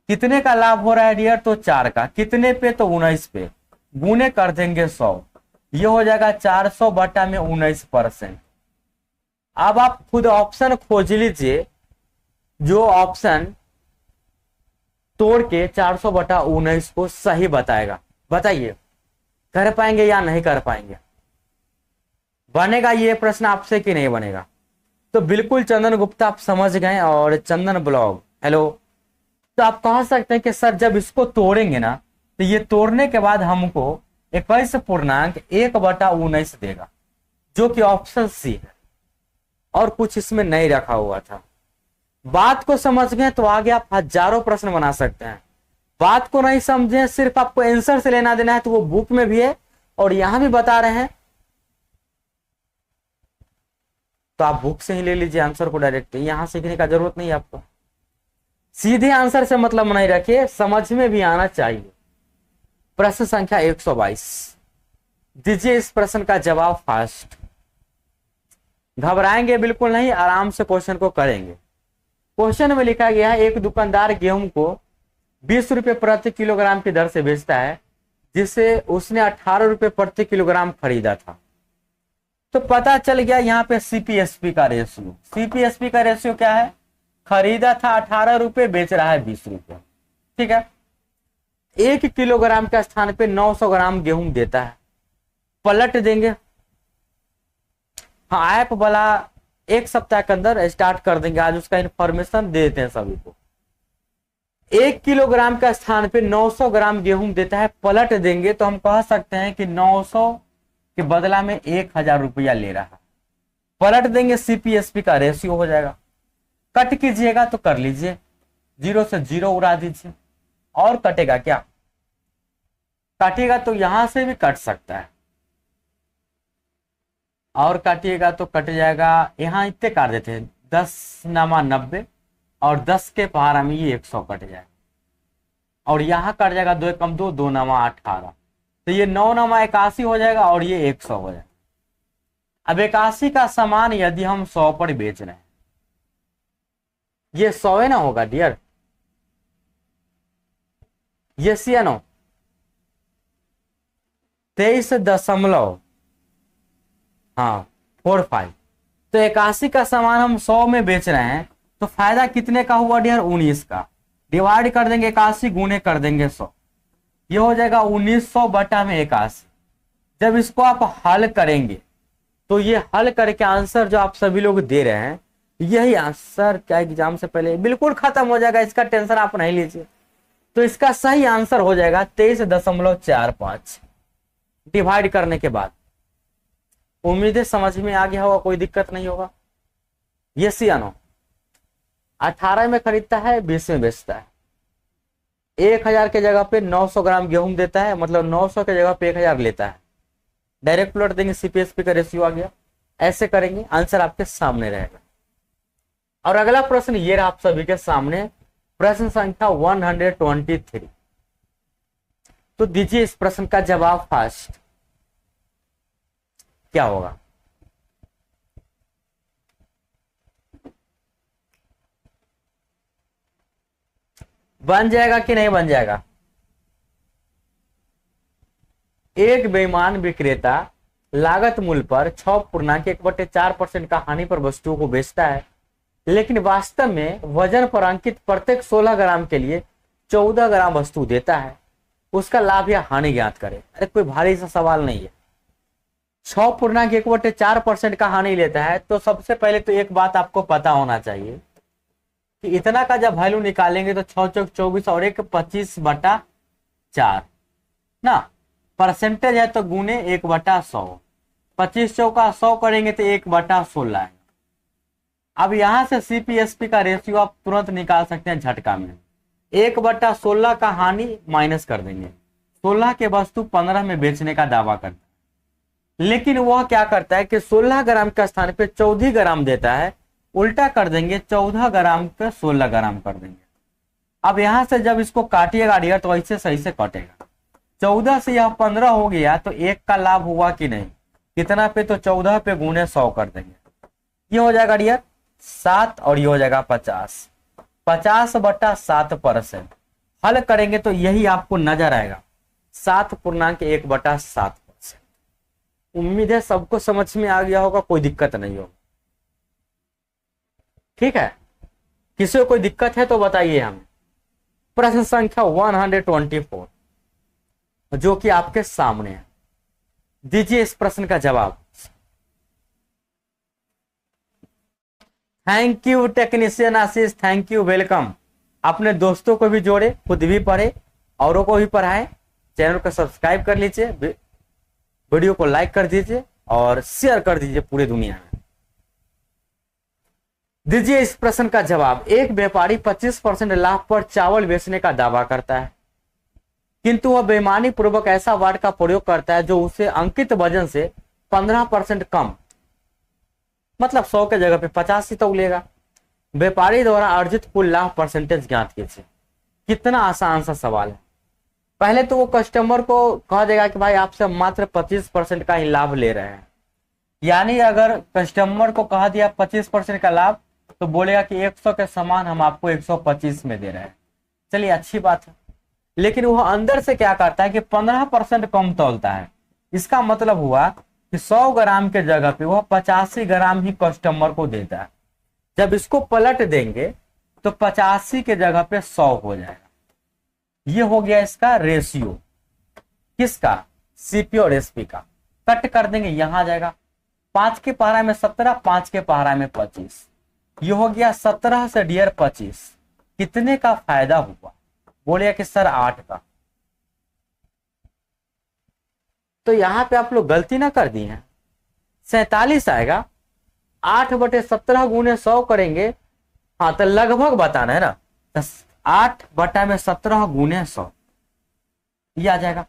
कितने का लाभ हो रहा है डियर? तो 4 का। कितने पे? तो 19 पे। गुने कर देंगे 100, ये हो जाएगा 400 बटा में 19%। अब आप खुद ऑप्शन खोज लीजिए, जो ऑप्शन तोड़ के 400 बटा 19 को सही बताएगा। बताइए कर पाएंगे या नहीं कर पाएंगे? बनेगा ये प्रश्न आपसे कि नहीं बनेगा? तो बिल्कुल चंदन गुप्ता आप समझ गए, और चंदन ब्लॉग हेलो। तो आप कह सकते हैं कि सर जब इसको तोड़ेंगे ना, तो ये तोड़ने के बाद हमको 21.1/19 देगा, जो कि ऑप्शन सी है, और कुछ इसमें नहीं रखा हुआ था। बात को समझ गए तो आगे आप हजारों प्रश्न बना सकते हैं। बात को नहीं समझे, सिर्फ आपको आंसर से लेना देना है, तो वो बुक में भी है और यहां भी बता रहे हैं, तो आप बुक से ही ले लीजिए आंसर को डायरेक्ट। यहां सीखने का जरूरत नहीं है आपको। सीधे आंसर से मतलब नहीं रखिए, समझ में भी आना चाहिए। प्रश्न संख्या 122, दीजिए इस प्रश्न का जवाब फास्ट। घबराएंगे बिल्कुल नहीं, आराम से क्वेश्चन को करेंगे। क्वेश्चन में लिखा गया है, एक दुकानदार गेहूं को 20 रुपए प्रति किलोग्राम की दर से बेचता है, जिसे उसने 18 रुपए प्रति किलोग्राम खरीदा था। तो पता चल गया यहाँ पे सीपीएसपी का रेशियो। सीपीएसपी का रेशियो क्या है? खरीदा था 18 रुपए, बेच रहा है 20 रुपए। ठीक है, 1 किलोग्राम के स्थान पे 900 ग्राम गेहूं देता है। पलट देंगे, हाँ ऐप वाला 1 सप्ताह के अंदर स्टार्ट कर देंगे, आज उसका इंफॉर्मेशन दे देते हैं सभी को। 1 किलोग्राम के स्थान पे 900 ग्राम गेहूं देता है, पलट देंगे तो हम कह सकते हैं कि 900 के बदला में 1000 रुपया ले रहा है। पलट देंगे, सीपीएसपी का रेशियो हो जाएगा। कट कीजिएगा तो कर लीजिए, 0 से 0 उड़ा दीजिए, और कटेगा क्या? काटिएगा तो यहां से भी कट सकता है, और काटिएगा तो कट जाएगा। यहां इतने काट देते हैं, 10 नामा 90, और 10 के पहाड़ा में ये 100 कट जाएगा, और यहां कट जाएगा 2 कम 2, 2 नामा 18, तो ये 9 नामा 81 हो जाएगा, और ये 100 हो जाएगा। अब 81 का सामान यदि हम 100 पर बेच रहे हैं, ये 100 ना होगा डियर? ये सी है नो 23.45, तो 81 का सामान हम 100 में बेच रहे हैं, तो फायदा कितने का हुआ डियर? 19 का। डिवाइड कर देंगे 81, गुने कर देंगे 100, ये हो जाएगा 1900 बटा में 81। जब इसको आप हल करेंगे तो ये हल करके आंसर जो आप सभी लोग दे रहे हैं, यही आंसर क्या एग्जाम से पहले बिल्कुल खत्म हो जाएगा, इसका टेंशन आप नहीं लीजिए। तो इसका सही आंसर हो जाएगा 23.45 डिवाइड करने के बाद। उम्मीद है समझ में आ गया होगा, कोई दिक्कत नहीं होगा। ये सी आनो 18 में खरीदता है, 20 में बेचता है। 1000 के जगह पे 900 ग्राम गेहूं देता है, मतलब 900 के जगह पे 1000 लेता है। डायरेक्ट प्लॉट देंगे, सीपीएसपी का रेशियो आ गया। ऐसे करेंगे, आंसर आपके सामने रहेगा। और अगला प्रश्न ये रहा आप सभी के सामने, प्रश्न संख्या 123। तो दीजिए इस प्रश्न का जवाब फास्ट। क्या होगा? बन जाएगा कि नहीं बन जाएगा? एक बेईमान विक्रेता लागत मूल्य पर 6.1/4% का हानि पर वस्तुओं को बेचता है, लेकिन वास्तव में वजन पर अंकित प्रत्येक 16 ग्राम के लिए 14 ग्राम वस्तु देता है। उसका लाभ या हानि ज्ञात करें। अरे कोई भारी सा सवाल नहीं है। 6.1/4% का हानि लेता है, तो सबसे पहले तो एक बात आपको पता होना चाहिए कि इतना का जब वैल्यू निकालेंगे तो 6 चौक 24 और 1 25/4 ना, परसेंटेज है तो गुने 1/100, 25 चौका 100 करेंगे तो 1/16 है। अब यहां से सीपीएसपी का रेशियो आप तुरंत निकाल सकते हैं झटका में। 1/16 का हानि माइनस कर देंगे, 16 के वस्तु 15 में बेचने का दावा करता है, लेकिन वह क्या करता है कि 16 ग्राम के स्थान पे 14 ग्राम देता है, उल्टा कर देंगे 14 ग्राम पे 16 ग्राम कर देंगे। अब यहां से जब इसको काटिएगा डियर तो ऐसे सही से कटेगा। 14 से यह 15 हो गया तो 1 का लाभ हुआ कि नहीं, कितना पे, तो 14 पे गुणे 100 कर देंगे। ये हो जाएगा डियर 7 और ये हो जाएगा 50, 50/7%। हल करेंगे तो यही आपको नजर आएगा 7.1/7%। उम्मीद है सबको समझ में आ गया होगा, कोई दिक्कत नहीं होगा। ठीक है, किसी को कोई दिक्कत है तो बताइए हमें। प्रश्न संख्या 124 जो कि आपके सामने है, दीजिए इस प्रश्न का जवाब। Thank you technician Ashish, thank you, welcome. अपने दोस्तों को भी जोड़े, खुद भी पढ़े, औरों को भी पढ़ाएं। चैनल को सब्सक्राइब कर लीजिए, वीडियो को लाइक कर दीजिए और शेयर कर दीजिए पूरी दुनिया में। दीजिए इस प्रश्न का जवाब। एक व्यापारी 25% लाभ पर चावल बेचने का दावा करता है, किंतु वह बेईमानी पूर्वक ऐसा वार्ड का प्रयोग करता है जो उसे अंकित वजन से 15% कम, मतलब 100 के जगह पे 50 ही तौलेगा। व्यापारी द्वारा अर्जित कुल लाभ परसेंटेज ज्ञात कीजिए। कितना आसान सा सवाल है। पहले तो वो कस्टमर को कह देगा कि भाई आपसे मात्र 25% का ही लाभ ले रहे हैं, यानी अगर कस्टमर को कहा दिया 25% का लाभ तो बोलेगा कि 100 के समान हम आपको 125 में दे रहे हैं। चलिए अच्छी बात है, लेकिन वह अंदर से क्या करता है कि 15% कम तौलता है। इसका मतलब हुआ कि 100 ग्राम के जगह पे वह 85 ग्राम ही कस्टमर को देता है। जब इसको पलट देंगे तो 85 के जगह पे 100 हो जाएगा। ये हो गया इसका रेशियो, किसका, सीपी और एसपी का। कट कर देंगे, यहां आ जाएगा 5 के पहाड़ा में 17, 5 के पहाड़ा में 25। ये हो गया 17 से डियर 25। कितने का फायदा हुआ, बोले कि सर 8 का। तो यहां पे आप लोग गलती ना कर दी हैं, 47 आएगा। 8/17 गुने 100 करेंगे, हाँ तो लगभग बताना है ना, 8/17 गुने 100 ये आ जाएगा।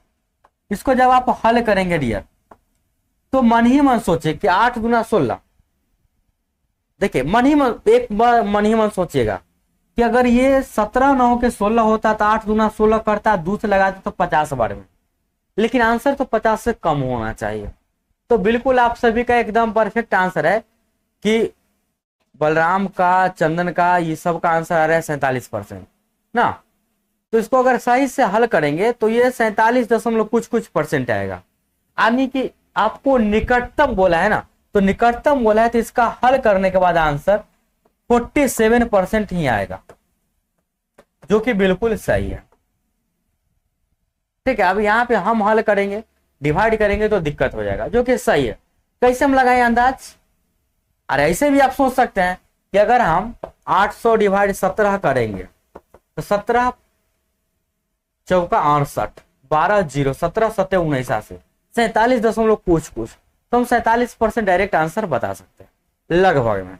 इसको जब आप हल करेंगे डियर तो मन ही मन सोचे कि 8 गुना 16। देखिए मन ही मन, एक बार मन ही मन सोचिएगा कि अगर ये 17 ना हो के 16 होता तो 8 गुना 16 करता, दूसरे लगाते तो 50 बार में, लेकिन आंसर तो 50 से कम होना चाहिए। तो बिल्कुल आप सभी का एकदम परफेक्ट आंसर है कि बलराम का, चंदन का, ये सब का आंसर आ रहा है 47% ना। तो इसको अगर सही से हल करेंगे तो ये 47 कुछ परसेंट आएगा। यानी कि आपको निकटतम बोला है ना, तो निकटतम बोला है तो इसका हल करने के बाद आंसर 47% ही आएगा, जो कि बिल्कुल सही है। ठीक है, अब यहां पे हम हल करेंगे, डिवाइड करेंगे तो दिक्कत हो जाएगा, जो कि सही है। कैसे हम लगाए अंदाज, अरे ऐसे भी आप सोच सकते हैं कि अगर हम 800 डिवाइड 17 करेंगे तो 17 चौका 68, 12 0, 17 7 19 47 कुछ, तो हम 47% डायरेक्ट आंसर बता सकते हैं लगभग में।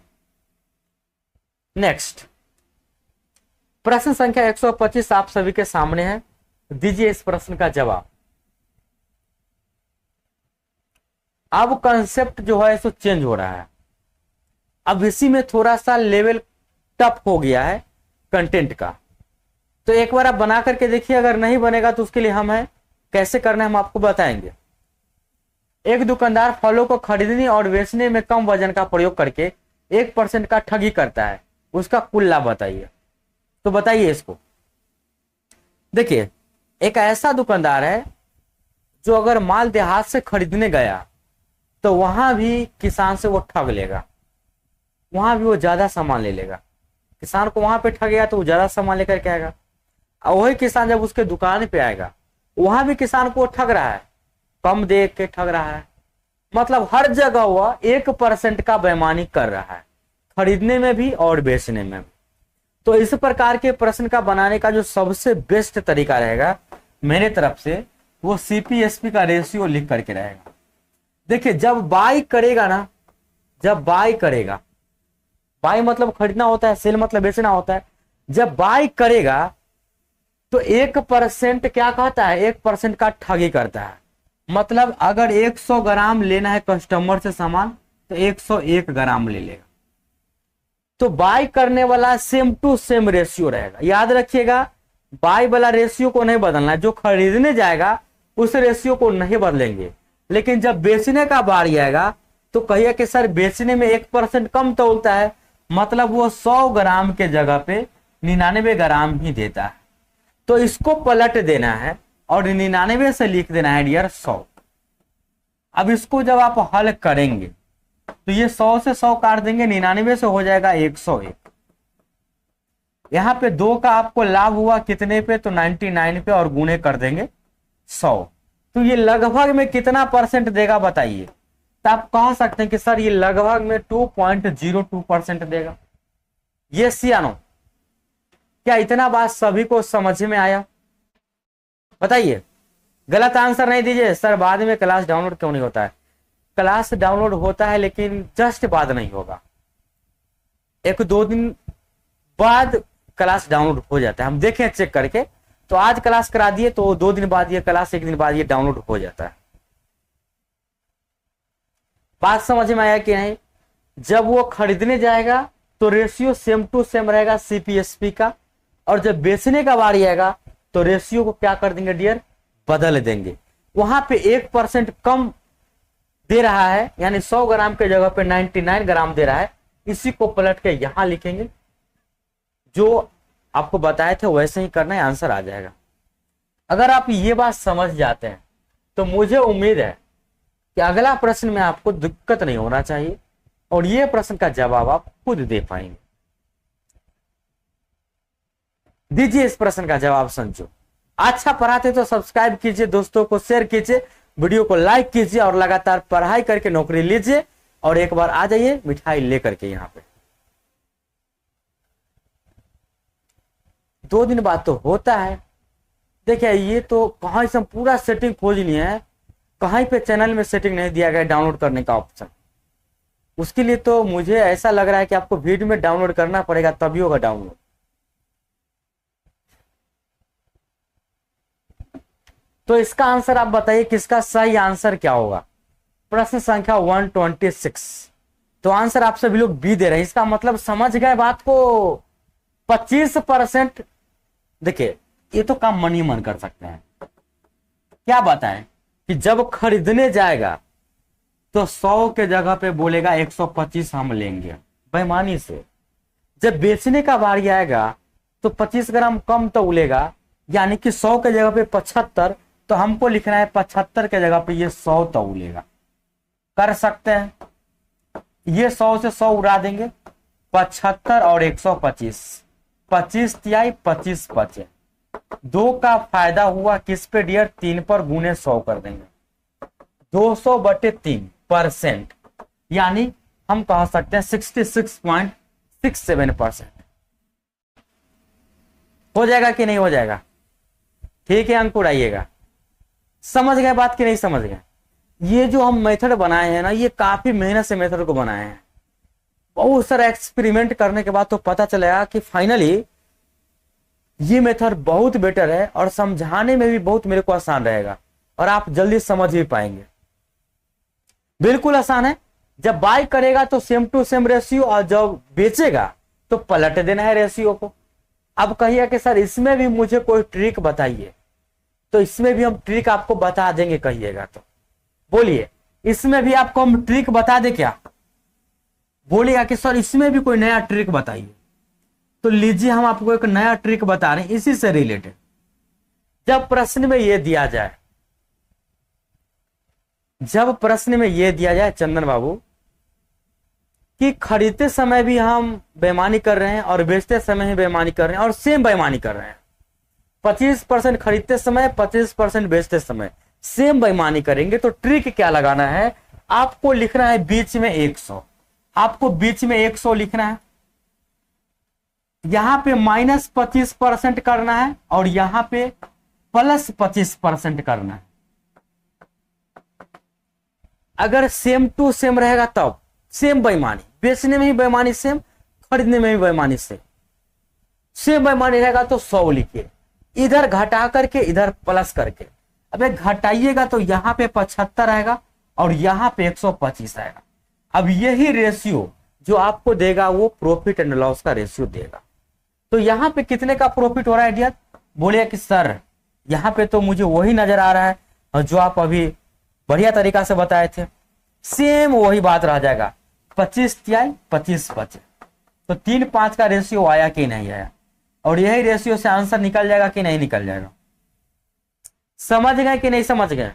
नेक्स्ट प्रश्न संख्या 125 आप सभी के सामने है, दीजिए इस प्रश्न का जवाब। अब कंसेप्ट जो है सो चेंज हो रहा है, अब इसी में थोड़ा सा लेवल टफ हो गया है कंटेंट का। तो एक बार आप बना करके देखिए, अगर नहीं बनेगा तो उसके लिए हम है कैसे करना है हम आपको बताएंगे। एक दुकानदार फलों को खरीदने और बेचने में कम वजन का प्रयोग करके 1% का ठगी करता है, उसका कुल लाभ बताइए। तो बताइए इसको। देखिए एक ऐसा दुकानदार है जो अगर माल देहात से खरीदने गया तो वहां भी किसान से वो ठग लेगा, वहां भी वो ज्यादा सामान ले लेगा। किसान को वहां पे ठगेगा तो वो ज्यादा सामान लेकर के आएगा, और वही किसान जब उसके दुकान पे आएगा वहां भी किसान को ठग रहा है, कम दे के ठग रहा है। मतलब हर जगह वह 1% का बेईमानी कर रहा है, खरीदने में भी और बेचने में भी। तो इस प्रकार के प्रश्न का बनाने का जो सबसे बेस्ट तरीका रहेगा मेरे तरफ से, वो सीपीएसपी का रेशियो लिख करके रहेगा। देखिए जब बाई करेगा ना, जब बाई करेगा, बाई मतलब खरीदना होता है, सेल मतलब बेचना होता है। जब बाई करेगा तो 1% क्या कहता है, 1% का ठगी करता है। मतलब अगर 100 ग्राम लेना है कस्टमर से सामान तो 101 ग्राम ले लेगा। तो बाय करने वाला सेम टू सेम रेशियो रहेगा। याद रखिएगा, बाय वाला रेशियो को नहीं बदलना है, जो खरीदने जाएगा उस रेशियो को नहीं बदलेंगे। लेकिन जब बेचने का बारी आएगा तो कहिए कि सर बेचने में 1% कम तोलता है, मतलब वो 100 ग्राम के जगह पे 99 ग्राम ही देता है। तो इसको पलट देना है और 99 से लिख देना है डियर 100। अब इसको जब आप हल करेंगे तो ये 100 से 100 काट देंगे, 99 से हो जाएगा 101। यहां पे 2 का आपको लाभ हुआ कितने पे, तो 99 पे, और गुणे कर देंगे 100। तो ये लगभग में कितना परसेंट देगा बताइए। तो आप कह सकते हैं कि सर ये लगभग में 2.02% देगा। ये सी या नो? क्या इतना बात सभी को समझ में आया? बताइए, गलत आंसर नहीं दीजिए। सर बाद में क्लास डाउनलोड क्यों नहीं होता है? क्लास डाउनलोड होता है लेकिन जस्ट बाद नहीं होगा, 1-2 दिन बाद क्लास डाउनलोड हो जाता है। हम देखें चेक करके, तो आज क्लास करा दिए तो 2 दिन बाद ये क्लास, 1 दिन बाद ये डाउनलोड हो जाता है। बात समझ में आया कि नहीं? जब वो खरीदने जाएगा तो रेशियो सेम टू सेम रहेगा सीपीएसपी का, और जब बेचने का बारी आएगा तो रेशियो को क्या कर देंगे डियर, बदल देंगे। वहां पे 1% कम दे रहा है, यानी 100 ग्राम के जगह पे 99 ग्राम दे रहा है। इसी को पलट के यहां लिखेंगे, जो आपको बताए थे वैसे ही करना है, आंसर आ जाएगा। अगर आप ये बात समझ जाते हैं तो मुझे उम्मीद है कि अगला प्रश्न में आपको दिक्कत नहीं होना चाहिए और ये प्रश्न का जवाब आप खुद दे पाएंगे। दीजिए इस प्रश्न का जवाब संजो। अच्छा पढ़ाते तो सब्सक्राइब कीजिए, दोस्तों को शेयर कीजिए, वीडियो को लाइक कीजिए और लगातार पढ़ाई करके नौकरी लीजिए। और एक बार आ जाइए मिठाई लेकर के यहाँ पे। 2 दिन बाद तो होता है। देखिए ये तो कहीं से पूरा सेटिंग खोज लिए है, कहीं पे चैनल में सेटिंग नहीं दिया गया डाउनलोड करने का ऑप्शन। उसके लिए तो मुझे ऐसा लग रहा है कि आपको वीडियो में डाउनलोड करना पड़ेगा, तभी होगा डाउनलोड। तो इसका आंसर आप बताइए, किसका सही आंसर क्या होगा? प्रश्न संख्या 126। तो आंसर आप सभी लोग बी दे रहे हैं। इसका मतलब समझ गए बात को। 25%। देखिए ये तो काम मन ही मन कर सकते हैं। क्या बताएं कि जब खरीदने जाएगा तो 100 के जगह पे बोलेगा 125 हम लेंगे, बेईमानी से। जब बेचने का बारी आएगा तो 25 ग्राम कम तौलेगा, यानी कि 100 के जगह पे 75, तो हमको लिखना है 75 के जगह पे ये 100 तौलेगा। कर सकते हैं, ये 100 से 100 उड़ा देंगे, 75 और 125, 25 तिहाई 25 बचे। 2 का फायदा हुआ किस पे डियर, 3 पर, गुने 100 कर देंगे। 200/3%, यानी हम कह सकते हैं 66.67%। हो जाएगा कि नहीं हो जाएगा? ठीक है, अंक उड़ाइएगा। समझ गए बात कि नहीं समझ गए? ये जो हम मेथड बनाए हैं ना, ये काफी मेहनत से मेथड को बनाए हैं। बहुत सारा एक्सपेरिमेंट करने के बाद तो पता चलेगा कि फाइनली ये मेथड बहुत बेटर है और समझाने में भी बहुत मेरे को आसान रहेगा और आप जल्दी समझ भी पाएंगे। बिल्कुल आसान है। जब बाय करेगा तो सेम टू सेम रेशियो, और जब बेचेगा तो पलट देना है रेशियो को। अब कहिए कि सर इसमें भी मुझे कोई ट्रिक बताइए, तो इसमें भी हम ट्रिक आपको बता देंगे। कहिएगा तो बोलिए, इसमें भी आपको हम ट्रिक बता दे क्या? बोलिएगा कि सर इसमें भी कोई नया ट्रिक बताइए, तो लीजिए हम आपको एक नया ट्रिक बता रहे हैं इसी से रिलेटेड। जब प्रश्न में यह दिया जाए, चंदन बाबू, कि खरीदते समय भी हम बेईमानी कर रहे हैं और बेचते समय ही बेईमानी कर रहे हैं और सेम बेईमानी कर रहे हैं, 25% खरीदते समय, 25% बेचते समय सेम बेईमानी करेंगे, तो ट्रिक क्या लगाना है? आपको लिखना है बीच में 100। आपको बीच में 100 लिखना है, यहां पे -25% करना है और यहां पे +25% करना है। अगर सेम टू सेम रहेगा तब सेम बेईमानी, बेचने में ही बेईमानी सेम, खरीदने में भी बेईमानी सेम। बेईमानी रहेगा तो 100 लिखिए, इधर घटा करके इधर प्लस करके, अब घटाइएगा तो यहाँ पे 75 आएगा और यहाँ पे 125 आएगा। अब यही रेशियो जो आपको देगा वो प्रॉफिट एंड लॉस का रेशियो देगा। तो यहाँ पे कितने का प्रॉफिट हो रहा है डियर? बोलिए कि सर यहाँ पे तो मुझे वही नजर आ रहा है और जो आप अभी बढ़िया तरीका से बताए थे, सेम वही बात रह जाएगा, 25 तिहाई 25 बचे। तो 3-5 का रेशियो आया कि नहीं आया, और यही रेशियो से आंसर निकल जाएगा कि नहीं निकल जाएगा। समझ गए कि नहीं समझ गए?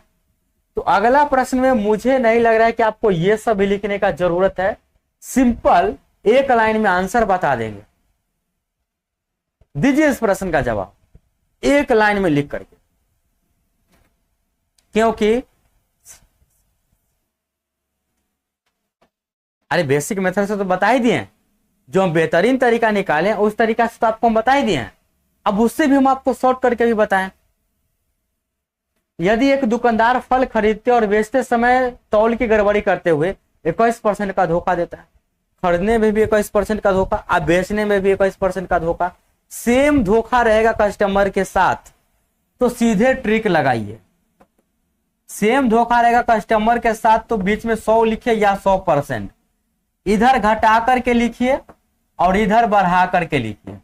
तो अगला प्रश्न में मुझे नहीं लग रहा है कि आपको ये सब भी लिखने का जरूरत है, सिंपल एक लाइन में आंसर बता देंगे। दीजिए इस प्रश्न का जवाब एक लाइन में लिख करके, क्योंकि अरे बेसिक मेथड से तो बता ही दिए, जो हम बेहतरीन तरीका निकालें उस तरीका से तो आपको हम बता ही दिए हैं। अब उससे भी हम आपको शॉर्ट करके भी बताएं। यदि एक दुकानदार फल खरीदते और बेचते समय तौल की गड़बड़ी करते हुए 21% का धोखा देता है, खरीदने में भी 21% का धोखा, अब बेचने में भी 21% का धोखा, सेम धोखा रहेगा कस्टमर के साथ, तो सीधे ट्रिक लगाइए। सेम धोखा रहेगा कस्टमर के साथ तो बीच में 100 लिखिए या 100%, इधर घटा करके लिखिए और इधर बढ़ा करके लिखिए।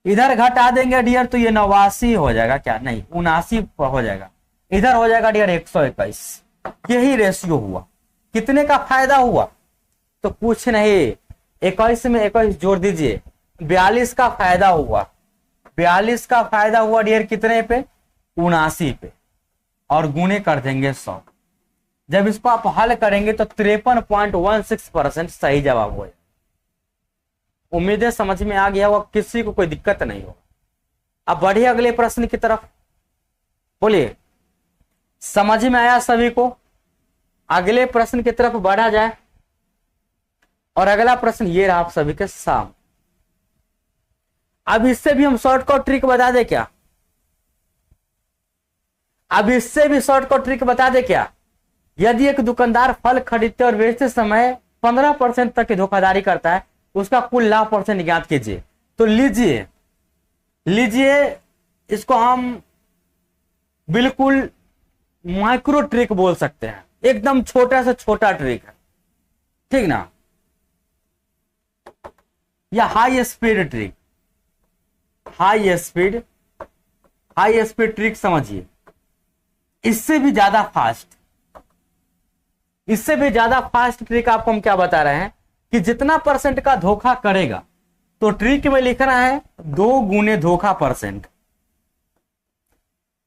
इधर घटा देंगे डियर तो ये 89 हो जाएगा, क्या नहीं 79 हो जाएगा, इधर हो जाएगा डियर 121। यही रेशियो हुआ। कितने का फायदा हुआ? तो कुछ नहीं, 21 में 21 जोड़ दीजिए, 42 का फायदा हुआ। 42 का फायदा हुआ डियर कितने पे? 79 पे, और गुणे कर देंगे 100। जब इसको आप हल करेंगे तो 53.16% सही जवाब हो। उम्मीदें समझ में आ गया होगा, किसी को कोई दिक्कत नहीं हो। अब बढ़िए अगले प्रश्न की तरफ, बोलिए समझ में आया सभी को? अगले प्रश्न की तरफ बढ़ा जाए, और अगला प्रश्न ये रहा आप सभी के सामने। अब इससे भी हम शॉर्टकट ट्रिक बता दे क्या? अब इससे भी शॉर्टकट ट्रिक बता दे क्या? यदि एक दुकानदार फल खरीदते और बेचते समय 15% तक की धोखाधड़ी करता है, उसका कुल लाभ परसेंट ज्ञात कीजिए। तो लीजिए इसको हम बिल्कुल माइक्रो ट्रिक बोल सकते हैं, एकदम छोटा से छोटा ट्रिक है, ठीक ना, या high speed trick. High speed trick समझिए, इससे भी ज्यादा फास्ट ट्रिक आपको हम क्या बता रहे हैं कि जितना परसेंट का धोखा करेगा, तो ट्रिक में लिखना है 2 गुने धोखा परसेंट,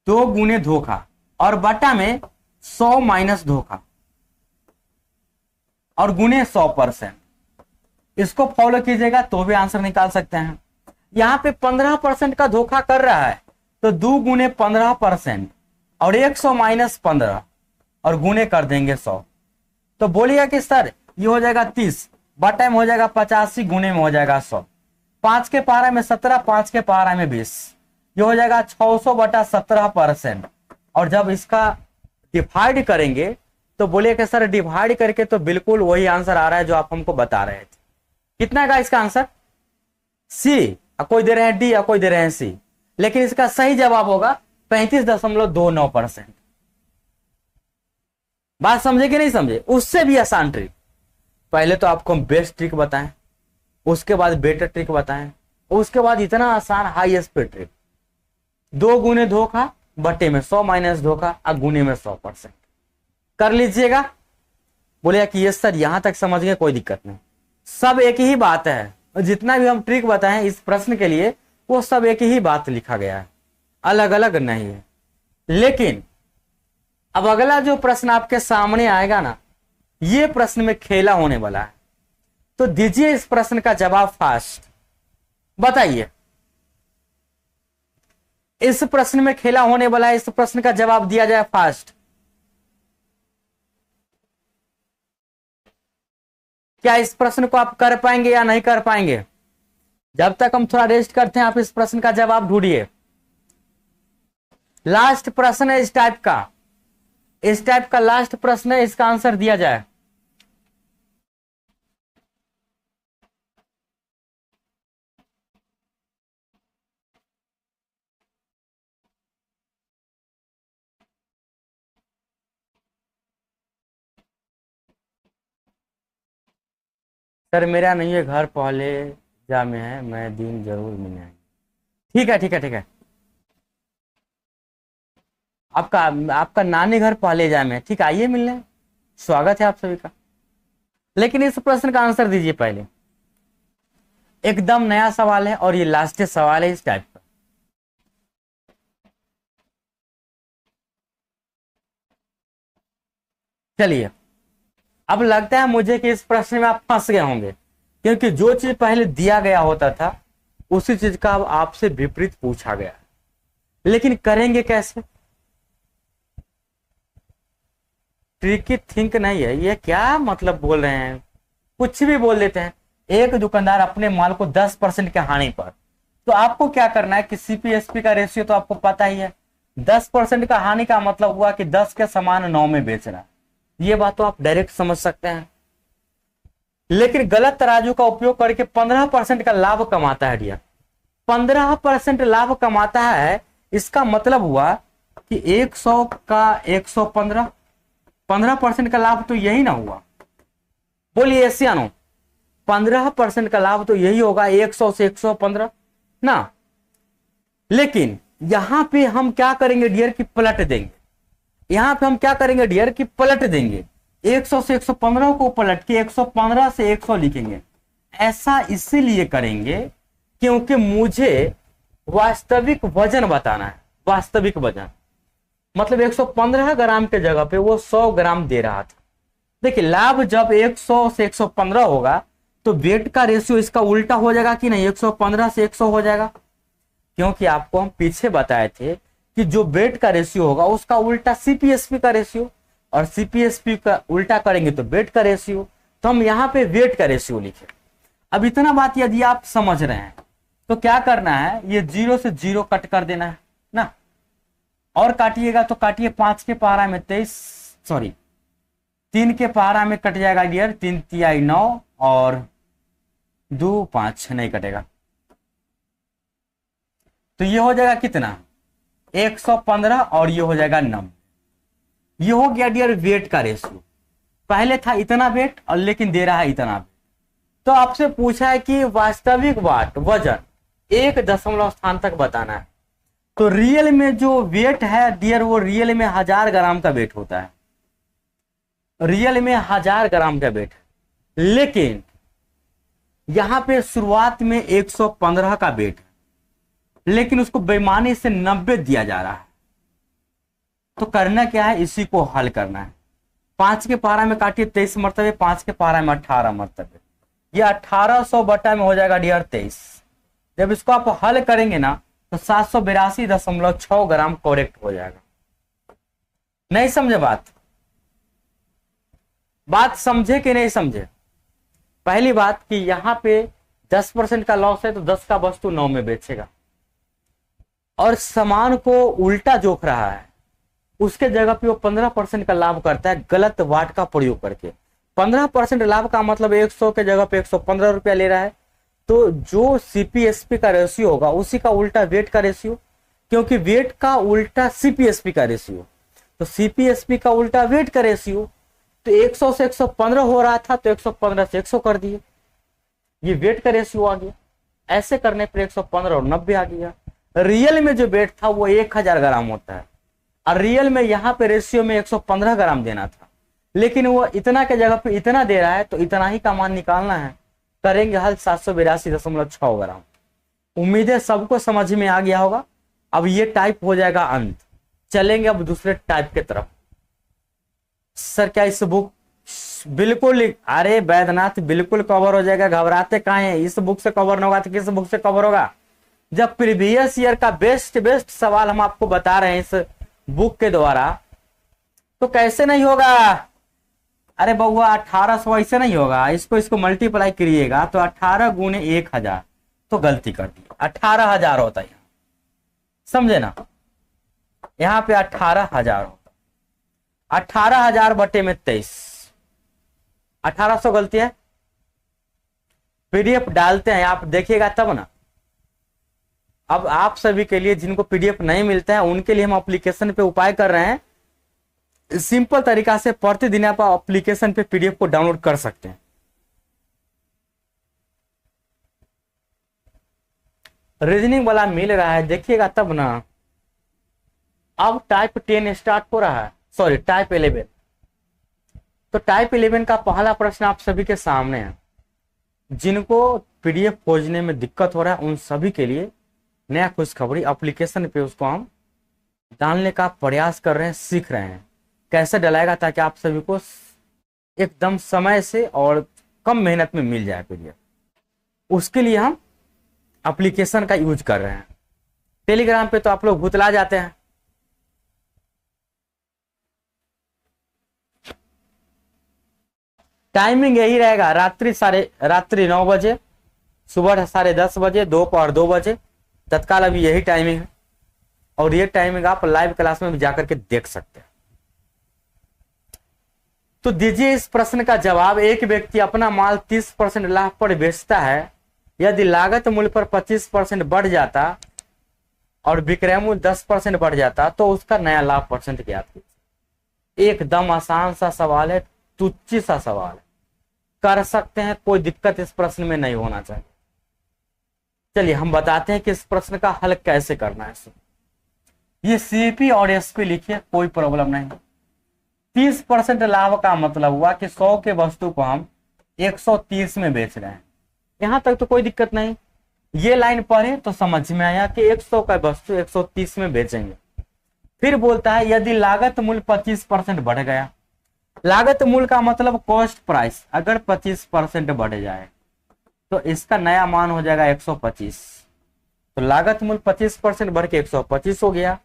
2 गुने धोखा, और बटा में 100 माइनस धोखा, और गुने 100%। इसको फॉलो कीजिएगा तो भी आंसर निकाल सकते हैं। यहां पे 15% का धोखा कर रहा है, तो 2 गुने 15% और 100 माइनस 15 और गुने कर देंगे 100। तो बोलिएगा कि सर ये हो जाएगा 30, बटा में हो जाएगा 85, गुने में हो जाएगा 100। 5 के पारा में 17, 5 के पारा में 20, ये हो जाएगा 600 बटा 17%। और जब इसका डिवाइड करेंगे तो बोलिए कि सर डिवाइड करके तो बिल्कुल वही आंसर आ रहा है जो आप हमको बता रहे थे। कितना का इसका आंसर? सी, कोई दे रहे हैं डी या कोई दे रहे हैं सी, लेकिन इसका सही जवाब होगा 35.29%। बात समझे कि नहीं समझे? उससे भी आसान ट्रिक। पहले तो आपको हम बेस्ट ट्रिक बताएं, उसके बाद बेटर ट्रिक बताएं, उसके बाद इतना आसान हाई स्पीड ट्रिक। 2 गुने धोखा, बटे में 100 माइनस धोखा, और गुने में 100%। कर लीजिएगा। बोले कि ये सर यहां तक समझ गए, कोई दिक्कत नहीं, सब एक ही बात है। जितना भी हम ट्रिक बताएं इस प्रश्न के लिए, वो सब एक ही बात लिखा गया है, अलग अलग नहीं है। लेकिन अब अगला जो प्रश्न आपके सामने आएगा ना, ये प्रश्न में खेला होने वाला है, तो दीजिए इस प्रश्न का जवाब फास्ट। बताइए, इस प्रश्न में खेला होने वाला है, इस प्रश्न का जवाब दिया जाए फास्ट। क्या इस प्रश्न को आप कर पाएंगे या नहीं कर पाएंगे? जब तक हम थोड़ा रेस्ट करते हैं, आप इस प्रश्न का जवाब ढूंढिए। लास्ट प्रश्न है इस टाइप का लास्ट प्रश्न है, इसका आंसर दिया जाए। सर मेरा नहीं है घर पहले जा में है, मैं दिन जरूर मिलने आएंगे। ठीक है ठीक है ठीक है। आपका आपका नानी घर पहले जा में है, ठीक है, आइए मिलने, स्वागत है आप सभी का। लेकिन इस प्रश्न का आंसर दीजिए पहले। एकदम नया सवाल है और ये लास्ट सवाल है इस टाइप का। चलिए, अब लगता है मुझे कि इस प्रश्न में आप फंस गए होंगे, क्योंकि जो चीज पहले दिया गया होता था उसी चीज का अब आपसे विपरीत पूछा गया। लेकिन करेंगे कैसे? ट्रिकी थिंक नहीं है ये, क्या मतलब बोल रहे हैं, कुछ भी बोल देते हैं। एक दुकानदार अपने माल को 10% के हानि पर, तो आपको क्या करना है कि सीपीएसपी का रेशियो तो आपको पता ही है। 10% का हानि का मतलब हुआ कि 10 के सामान 9 में बेचना है। ये बात तो आप डायरेक्ट समझ सकते हैं। लेकिन गलत तराजू का उपयोग करके 15% का लाभ कमाता है डियर, 15% लाभ कमाता है। इसका मतलब हुआ कि 100 का 115, 15% का लाभ तो यही ना हुआ। बोलिए यस या नो? 15% का लाभ तो यही होगा, 100 से 115 ना। लेकिन यहां पे हम क्या करेंगे डियर की पलट देंगे। यहां पे हम क्या करेंगे डियर की पलट देंगे, 100 से 115 को पलट के 115 से 100 लिखेंगे। ऐसा इसीलिए करेंगे क्योंकि मुझे वास्तविक वजन बताना है। वास्तविक वजन मतलब 115 ग्राम के जगह पे वो 100 ग्राम दे रहा था। देखिए, लाभ जब 100 से 115 होगा तो वेट का रेशियो इसका उल्टा हो जाएगा कि नहीं, 115 से 100 हो जाएगा। क्योंकि आपको हम पीछे बताए थे कि जो वेट का रेशियो होगा उसका उल्टा सीपीएसपी का रेशियो, और सीपीएसपी का उल्टा करेंगे तो वेट का रेशियो। तो हम यहाँ पे वेट का रेशियो लिखे। अब इतना बात यदि आप समझ रहे हैं तो क्या करना है, ये 0 से 0 कट कर देना है ना, और काटिएगा तो काटिए, 5 के पहाड़ा में 23, सॉरी 3 के पहाड़ा में कट जाएगा डियर, 3 तिहाई 9 और 2 5 नहीं कटेगा, तो ये हो जाएगा कितना 115 और ये हो जाएगा 9। ये हो गया डियर वेट का रेशियो। पहले था इतना वेट और लेकिन दे रहा है इतना वेट। तो आपसे पूछा है कि वास्तविक वाट वजन 1 दशमलव स्थान तक बताना है। तो रियल में जो वेट है डियर वो रियल में 1000 ग्राम का वेट होता है, रियल में 1000 ग्राम का वेट। लेकिन यहां पे शुरुआत में 115 का वेट है, लेकिन उसको बेईमानी से 90 दिया जा रहा है। तो करना क्या है, इसी को हल करना है। 5 के पहाड़ा में काटिए 23 मरतबे, 5 के पहाड़ा में 18 मरतबे, ये 1800 बटा में हो जाएगा डियर 23। जब इसको आप हल करेंगे ना तो 782.6 ग्राम करेक्ट हो जाएगा। नहीं समझे बात? बात समझे कि नहीं समझे? पहली बात कि यहां पे 10% का लॉस है तो 10 का वस्तु 9 में बेचेगा, और सामान को उल्टा जोख रहा है, उसके जगह पे वो 15% का लाभ करता है गलत वाट का प्रयोग करके। 15% लाभ का मतलब 100 के जगह पे 115 रुपया ले रहा है। तो जो सीपीएसपी का रेशियो होगा उसी का उल्टा वेट का रेशियो, क्योंकि वेट का उल्टा सीपीएसपी का रेशियो, तो सीपीएसपी का उल्टा वेट का रेशियो। तो 100 से 115 हो रहा था तो 115 से 100 कर दिए, ये वेट का रेशियो आ गया। ऐसे करने पर 115 और 90 आ गया। रियल में जो वेट था वो 1000 ग्राम होता है, और रियल में यहाँ पे रेशियो में 115 ग्राम देना था, लेकिन वो इतना के जगह पे इतना दे रहा है, तो इतना ही का मान निकालना है। करेंगे हल 782.6 ग्राम। उम्मीद है सबको समझ में आ गया होगा। अब ये टाइप हो जाएगा अंत। चलेंगे अब दूसरे टाइप के तरफ। सर क्या इस बुक बिल्कुल, अरे बैद्यनाथ बिल्कुल कवर हो जाएगा, घबराते कहाँ हैं? इस बुक से कवर नहीं होगा तो किस बुक से कवर होगा? जब प्रीवियस ईयर का बेस्ट सवाल हम आपको बता रहे हैं इस बुक के द्वारा, तो कैसे नहीं होगा? अरे बउआ 1800 ऐसे नहीं होगा, इसको मल्टीप्लाई करिएगा तो 18 गुने 1000, तो गलती कर दी, 18000 होता है, समझे ना? यहां पे 18000 होता, 18000 बटे में 23, 1800 गलती है। पीडीएफ डालते हैं आप देखिएगा तब ना। अब आप सभी के लिए जिनको पीडीएफ नहीं मिलता है उनके लिए हम एप्लीकेशन पे उपाय कर रहे हैं। सिंपल तरीका से प्रतिदिन आप एप्लीकेशन पे पीडीएफ को डाउनलोड कर सकते हैं। रीजनिंग वाला मिल रहा है, देखिएगा तब ना। अब टाइप 10 स्टार्ट हो रहा है, सॉरी टाइप 11। तो टाइप 11 का पहला प्रश्न आप सभी के सामने है। जिनको पीडीएफ खोजने में दिक्कत हो रहा है उन सभी के लिए नया खुशखबरी, एप्लीकेशन पे उसको हम डालने का प्रयास कर रहे हैं, सीख रहे हैं कैसे डलाएगा, ताकि आप सभी को एकदम समय से और कम मेहनत में मिल जाए पीडीएफ। उसके लिए हम एप्लीकेशन का यूज कर रहे हैं। टेलीग्राम पे तो आप लोग भुतला जाते हैं। टाइमिंग यही रहेगा, रात्रि 9 बजे, सुबह 10:30 बजे, दोपहर 2 बजे, तत्काल अभी यही टाइमिंग है। और ये टाइमिंग आप लाइव क्लास में भी जाकर के देख सकते हैं। तो दीजिए इस प्रश्न का जवाब। एक व्यक्ति अपना माल 30% लाभ पर बेचता है। यदि लागत मूल्य पर 25% बढ़ जाता और विक्रय मूल्य 10% बढ़ जाता तो उसका नया लाभ परसेंट ज्ञात कीजिए। एकदम आसान सा सवाल है, तुच्छ सा सवाल है, कर सकते हैं, कोई दिक्कत इस प्रश्न में नहीं होना चाहिए। चलिए हम बताते हैं कि इस प्रश्न का हल कैसे करना है। ये सीपी और एसपी लिखिए, कोई प्रॉब्लम नहीं। 30% लाभ का मतलब हुआ कि 100 के वस्तु को हम 130 में बेच रहे हैं। यहां तक तो कोई दिक्कत नहीं। ये लाइन पढ़े तो समझ में आया कि 100 का वस्तु 130 में बेचेंगे। फिर बोलता है यदि लागत मूल्य 25% बढ़ गया। लागत मूल्य का मतलब कॉस्ट प्राइस, अगर 25% बढ़ जाए तो इसका नया मान हो जाएगा 125। तो लागत मूल्य 25% बढ़ के 125 हो गया।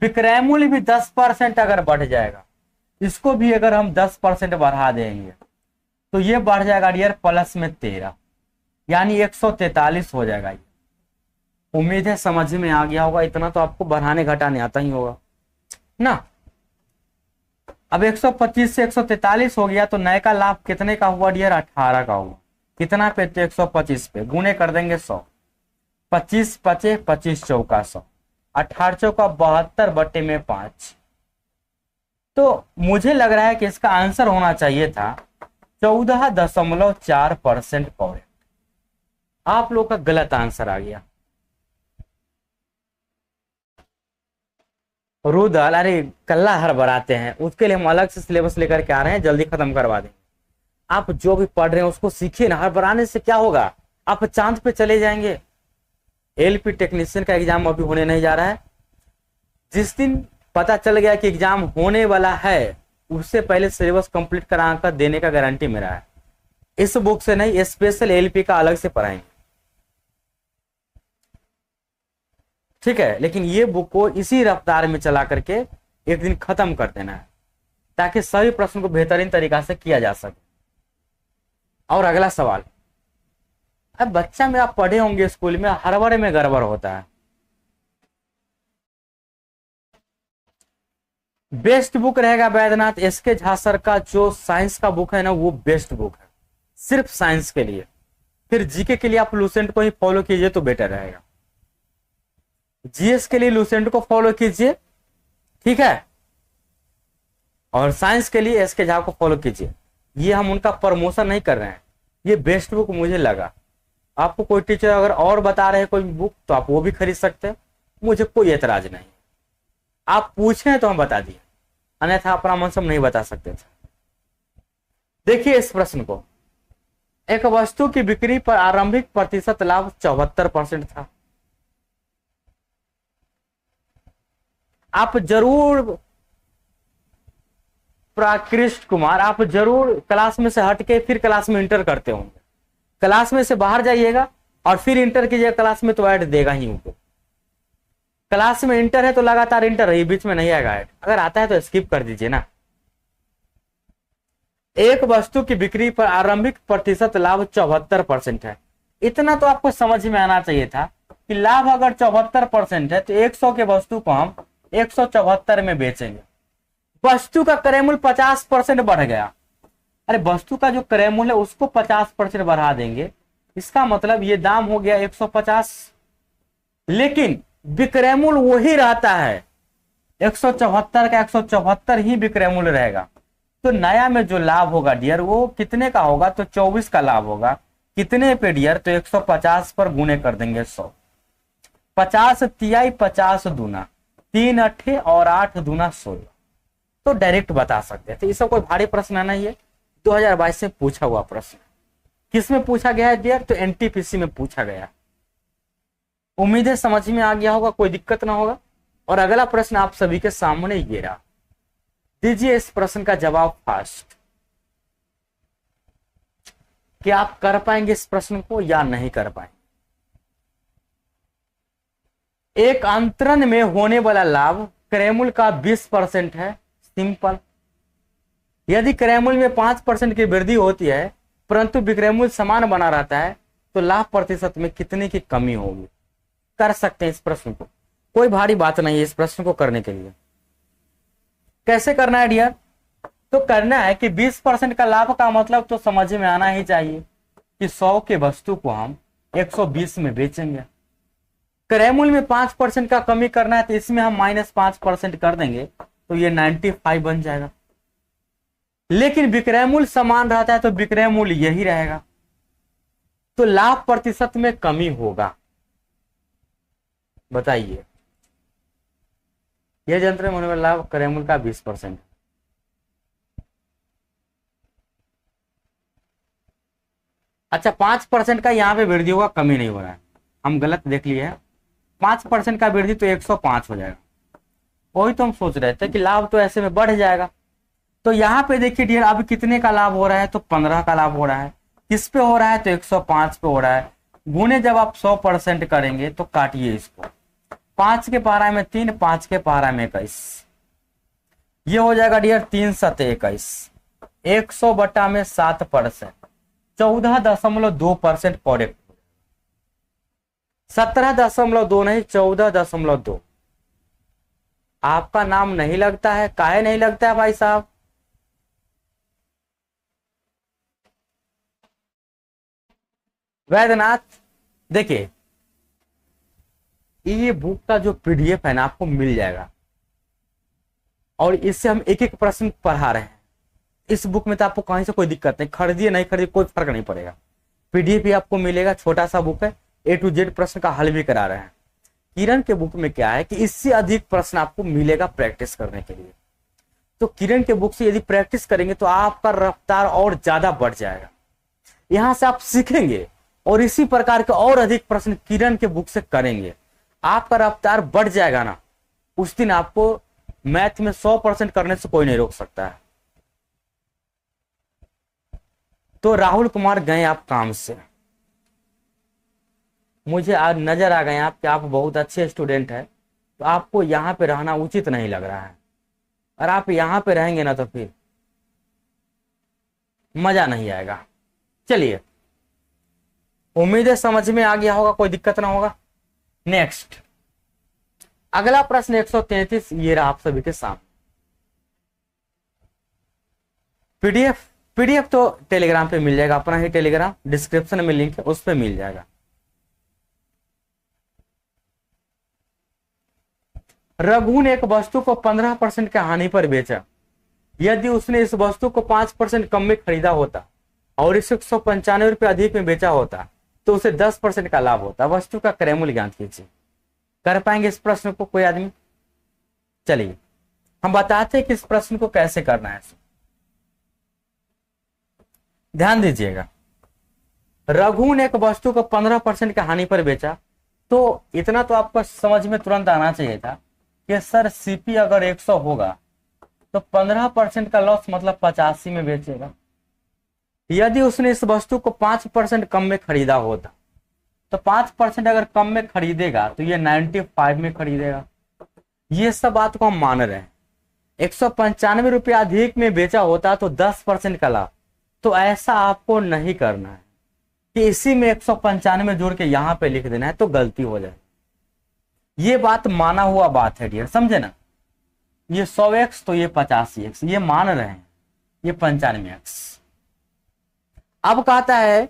विक्रय मूल्य भी 10% अगर बढ़ जाएगा, इसको भी अगर हम 10% बढ़ा देंगे तो ये बढ़ जाएगा डियर प्लस में 13, यानी 143 हो जाएगा। ये उम्मीद है समझ में आ गया होगा। इतना तो आपको बढ़ाने घटाने आता ही होगा ना। अब 125 से 143 हो गया तो नए का लाभ कितने का हुआ डियर? 18 का हुआ। कितना पे? तो 125 पे गुणे कर देंगे 100। 25 पचे 25 चौका 100, 18 चौका 72 बटे में 5। तो मुझे लग रहा है कि इसका आंसर होना चाहिए था 14.4% करेक्ट। आप लोग का गलत आंसर आ गया। रुदल, अरे कल्ला हर बनाते हैं, उसके लिए हम अलग से सिलेबस लेकर के आ रहे हैं, जल्दी खत्म करवा दें। आप जो भी पढ़ रहे हैं उसको सीखिए ना। हर बनाने से क्या होगा? आप चांद पे चले जाएंगे। एलपी टेक्नीशियन का एग्जाम अभी होने नहीं जा रहा है। जिस दिन पता चल गया कि एग्जाम होने वाला है उससे पहले सिलेबस कंप्लीट करा कर देने का गारंटी मेरा है। इस बुक से नहीं, स्पेशल एलपी का अलग से पढ़ाएंगे, ठीक है। लेकिन ये बुक को इसी रफ्तार में चला करके एक दिन खत्म कर देना है, ताकि सभी प्रश्न को बेहतरीन तरीका से किया जा सके। और अगला सवाल, अब बच्चा में आप पढ़े होंगे स्कूल में, हर में गड़बड़ होता है। बेस्ट बुक रहेगा वैद्यनाथ एसके झा सर का जो साइंस का बुक है ना, वो बेस्ट बुक है सिर्फ साइंस के लिए। फिर जीके के लिए आप लूसेंट को ही फॉलो कीजिए तो बेटर रहेगा। जीएस के लिए लूसेंट को फॉलो कीजिए, ठीक है, और साइंस के लिए एसके झा को फॉलो कीजिए। ये हम उनका प्रमोशन नहीं कर रहे हैं, ये बेस्ट बुक मुझे लगा। आपको कोई टीचर अगर और बता रहे कोई बुक तो आप वो भी खरीद सकते हैं, मुझे कोई एतराज नहीं। आप पूछें तो हम बता दिए, अन्यथा अपना मन से हम नहीं बता सकते थे। देखिए इस प्रश्न को, एक वस्तु की बिक्री पर आरंभिक प्रतिशत लाभ 74% था। आप जरूर, प्राकृष्ट कुमार, आप जरूर क्लास में से हट के फिर क्लास में इंटर करते होंगे। क्लास में से बाहर जाइएगा और फिर इंटर कीजिएगा क्लास में, तो ऐड देगा ही उनको। क्लास में इंटर है तो लगातार इंटर है, बीच में नहीं आएगा ऐड। अगर आता है तो स्किप कर दीजिए ना। एक वस्तु की बिक्री पर आरंभिक प्रतिशत लाभ 74% है। इतना तो आपको समझ में आना चाहिए था कि लाभ अगर 74% है तो 100 के वस्तु को हम 174 में बेचेंगे। वस्तु का क्रय मूल्य 50% बढ़ गया। अरे वस्तु का जो क्रय मूल्य है उसको 50% बढ़ा देंगे, इसका मतलब ये दाम हो गया 150, लेकिन विक्रय मूल्य वही रहता है 174 का 174 ही विक्रय मूल्य रहेगा। तो नया में जो लाभ होगा डियर वो कितने का होगा? तो 24 का लाभ होगा। कितने पे डियर? तो 150 पर गुणे कर देंगे 100। 50 तिहाई 50 दूना, 3 अट्ठे और 8 दूना 16। तो डायरेक्ट बता सकते थे। इसका कोई भारी प्रश्न है नहीं है, 2022 से पूछा हुआ प्रश्न। किस में पूछा गया है डियर? तो एनटीपीसी में पूछा गया। उम्मीद है समझ में आ गया होगा, कोई दिक्कत ना होगा। और अगला प्रश्न आप सभी के सामने ये रहा, दीजिए इस प्रश्न का जवाब फास्ट। क्या आप कर पाएंगे इस प्रश्न को या नहीं कर पाएंगे? एक अंतरण में होने वाला लाभ क्रयमूल्य का 20% है। सिंपल। यदि क्रयमूल्य में 5% की वृद्धि होती है परंतु विक्रय मूल्य समान बना रहता है तो लाभ प्रतिशत में कितने की कमी होगी? कर सकते हैं इस प्रश्न को, कोई भारी बात नहीं है इस प्रश्न को करने के लिए। कैसे करना है डियर? तो करना है कि 20% का लाभ का मतलब तो समझ में आना ही चाहिए कि 100 के वस्तु को हम 120 में बेचेंगे। क्रय मूल्य में 5% का कमी करना है तो इसमें हम -5% कर देंगे तो ये 95 बन जाएगा। लेकिन विक्रय मूल्य समान रहता है तो विक्रय मूल्य यही रहेगा, तो लाभ प्रतिशत में कमी होगा। बताइए, यह यंत्र में होने वाला लाभ क्रय मूल्य का 20%। अच्छा, 5% का यहाँ पे वृद्धि होगा, कमी नहीं हो रहा है, हम गलत देख लिए हैं। 5% का वृद्धि तो 105 हो जाएगा। वही तो हम सोच रहे थे कि लाभ तो ऐसे में बढ़ जाएगा। तो यहाँ पे देखिए डियर, अब कितने का लाभ हो रहा है? तो 15 का लाभ हो रहा है। किस पे हो रहा है? तो 105 पे हो रहा है। गुने जब आप 100% करेंगे तो काटिए इसको, 5 के पारा में 3, 5 के पारा में 21, ये हो जाएगा डियर 3 7 21। 100 बटा में 7%, 14.2% करेक्ट। 17.2 नहीं, 14.2। आपका नाम नहीं लगता है, काहे नहीं लगता है भाई साहब? वैद्यनाथ, देखिए ये बुक का जो पीडीएफ है ना आपको मिल जाएगा और इससे हम एक एक प्रश्न पढ़ा रहे हैं। इस बुक में तो आपको कहीं से कोई दिक्कत नहीं, खरीदिए नहीं खरीदिए कोई फर्क नहीं पड़ेगा। पीडीएफ भी आपको मिलेगा, छोटा सा बुक है, A to Z प्रश्न का हल भी करा रहे हैं। किरण के बुक में क्या है कि इससे अधिक प्रश्न आपको मिलेगा प्रैक्टिस करने के लिए। तो किरण के बुक से यदि प्रैक्टिस करेंगे तो आपका रफ्तार और ज्यादा बढ़ जाएगा। यहां से आप सीखेंगे और इसी प्रकार के और अधिक प्रश्न किरण के बुक से करेंगे, आपका रफ्तार बढ़ जाएगा ना, उस दिन आपको मैथ में 100% करने से कोई नहीं रोक सकता है। तो राहुल कुमार गए आप काम से, मुझे आज नजर आ गए आप कि आप बहुत अच्छे स्टूडेंट हैं, तो आपको यहाँ पे रहना उचित नहीं लग रहा है। और आप यहाँ पे रहेंगे ना तो फिर मजा नहीं आएगा। चलिए, उम्मीद है समझ में आ गया होगा, कोई दिक्कत ना होगा। नेक्स्ट अगला प्रश्न 133 ये रहा आप सभी के सामने। पीडीएफ तो टेलीग्राम पे मिल जाएगा, अपना ही टेलीग्राम, डिस्क्रिप्शन में लिंक है उस पे मिल जाएगा। रघु ने एक वस्तु को 15% की हानि पर बेचा। यदि उसने इस वस्तु को 5% कम में खरीदा होता और इसे 195 रुपये अधिक में बेचा होता तो उसे 10% का लाभ होता। वस्तु का क्रय मूल्य ज्ञात कीजिए। कर पाएंगे इस प्रश्न को कोई आदमी? चलिए हम बताते हैं कि इस प्रश्न को कैसे करना है। ध्यान दीजिएगा, रघु ने एक वस्तु को 15% की हानि पर बेचा, तो इतना तो आपको समझ में तुरंत आना चाहिए था कि सर सीपी अगर 100 होगा तो 15% का लॉस मतलब 85 में बेचेगा। यदि उसने इस वस्तु को 5% कम में खरीदा होता तो 5% अगर कम में खरीदेगा तो ये 95 में खरीदेगा। ये सब बात को हम मान रहे हैं। 195 रुपये अधिक में बेचा होता तो 10% का लाभ। तो ऐसा आपको नहीं करना है कि इसी में 195 जोड़ के यहां पे लिख देना है, तो गलती हो जाए। ये बात माना हुआ बात है डियर, समझे ना। ये 100x तो ये 85x, ये मान रहे हैं, ये 95x। अब कहता है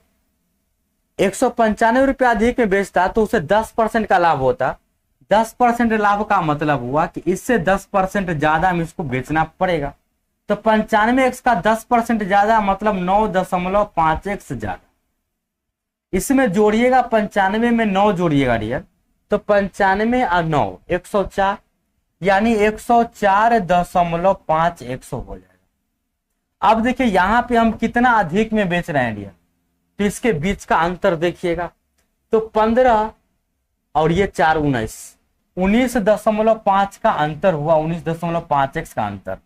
195 रुपये अधिक में बेचता तो उसे 10% का लाभ होता। 10% लाभ का मतलब हुआ कि इससे 10% ज्यादा में इसको बेचना पड़ेगा। तो 95x का 10% ज्यादा मतलब 9.5x ज्यादा। इसमें जोड़िएगा, 95 में 9 जोड़िएगा डियर तो 95 और 9 104, यानी 104.5 हो जाएगा। अब देखिए यहाँ पे हम कितना अधिक में बेच रहे हैं डियर, तो इसके बीच का अंतर देखिएगा, तो 15 और ये 4 19.5 का अंतर हुआ, 19.5x का अंतर।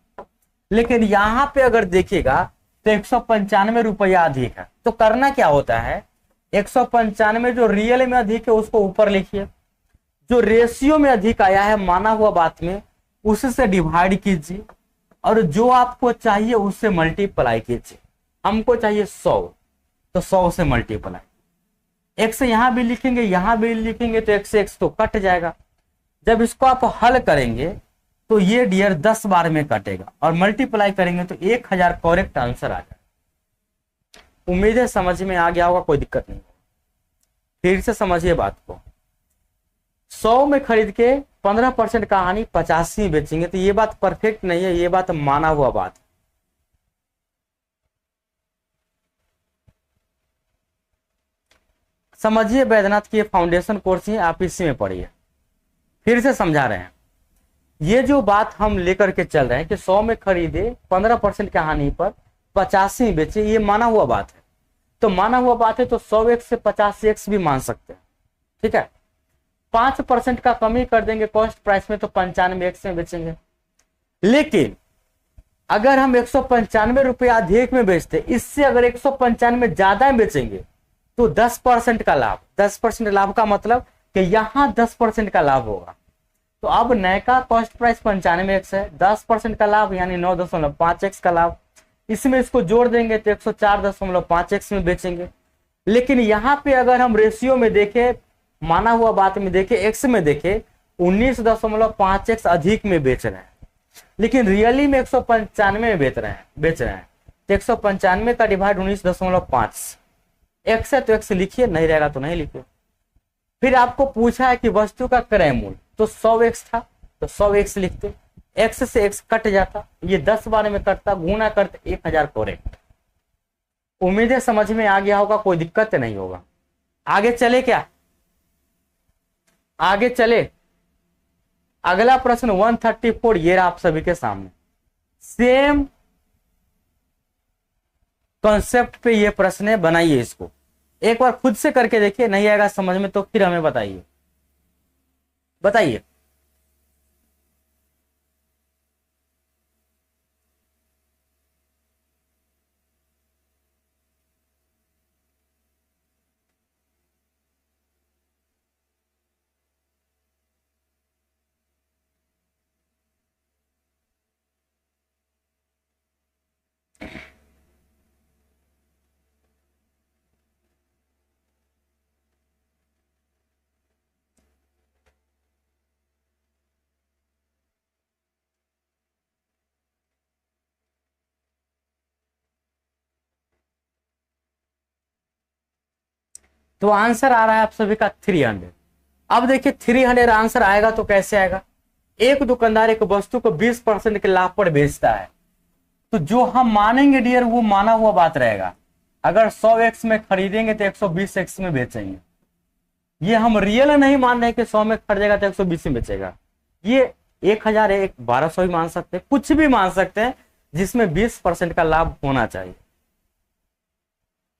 लेकिन यहाँ पे अगर देखिएगा तो 195 रुपया अधिक है। तो करना क्या होता है, 195 जो रियल में अधिक है उसको ऊपर लिखिए, जो रेशियो में अधिक आया है माना हुआ बात में उससे डिवाइड कीजिए, और जो आपको चाहिए उससे मल्टीप्लाई कीजिए। हमको चाहिए 100, तो 100 से मल्टीप्लाई। x यहां भी लिखेंगे, यहां भी लिखेंगे, तो x से x तो कट जाएगा। जब इसको आप हल करेंगे तो ये डियर 10 बार में कटेगा, और मल्टीप्लाई करेंगे तो 1000 करेक्ट आंसर आ जाएगा। उम्मीद है समझ में आ गया होगा, कोई दिक्कत नहीं। फिर से समझिए बात को, 100 में खरीद के 15% का हानि 85 में बेचेंगे, तो ये बात परफेक्ट नहीं है, ये बात माना हुआ बात है। समझिए बैद्यनाथ की ये फाउंडेशन कोर्स ही आप इसी में पढ़िए। फिर से समझा रहे हैं, ये जो बात हम लेकर के चल रहे हैं कि 100 में खरीदे 15% की हानि पर 85 में बेचे, ये माना हुआ बात है। तो माना हुआ बात है तो 100x से 85x भी मान सकते हैं, ठीक है। 5% का कमी कर देंगे कॉस्ट प्राइस में, तो 95x में बेचेंगे। लेकिन अगर हम 195 रुपया अधिक में बेचते, इससे अगर 195 ज्यादा में बेचेंगे तो 10% का लाभ। 10% लाभ का मतलब कि यहां 10% का लाभ होगा। तो अब नए का कॉस्ट प्राइस 95x है, 10% का लाभ यानी 9.5x का लाभ, इसमें इसको जोड़ देंगे तो 104.5x में बेचेंगे। लेकिन यहाँ पे अगर हम रेशियो में देखें, माना हुआ बात में देखें, एक्स में देखें, 19.5x अधिक में बेच रहे हैं, लेकिन रियली में 195 में बेच रहे हैं। तो 195 का डिवाइड 19.5 एक्स है तो एक्स लिखिए, नहीं रहेगा तो नहीं लिखिए। फिर आपको पूछा है कि वस्तु का क्रय मूल्य, तो 100x था तो 100x लिखते, x से x कट जाता, ये 10 बार में कटता, गुना करते 1000 करेक्ट। उम्मीद है समझ में आ गया होगा, कोई दिक्कत नहीं होगा। आगे चले क्या, आगे चले। अगला प्रश्न 134, ये आप सभी के सामने सेम कॉन्सेप्ट पे ये प्रश्न है, बनाइए इसको एक बार खुद से करके देखिए, नहीं आएगा समझ में तो फिर हमें बताइए। तो आंसर आ रहा है आप सभी का 300। अब देखिए 300 आंसर आएगा तो कैसे आएगा, एक दुकानदार एक वस्तु को 20% के लाभ पर बेचता है, तो जो हम मानेंगे डियर वो माना हुआ बात रहेगा। अगर 100x में खरीदेंगे तो 120x में बेचेंगे। ये हम रियल नहीं मान रहे कि 100 में खरीदेगा तो 120 में बेचेगा। ये 1000 1200 ही मान सकते हैं, कुछ भी मान सकते हैं जिसमें 20% का लाभ होना चाहिए।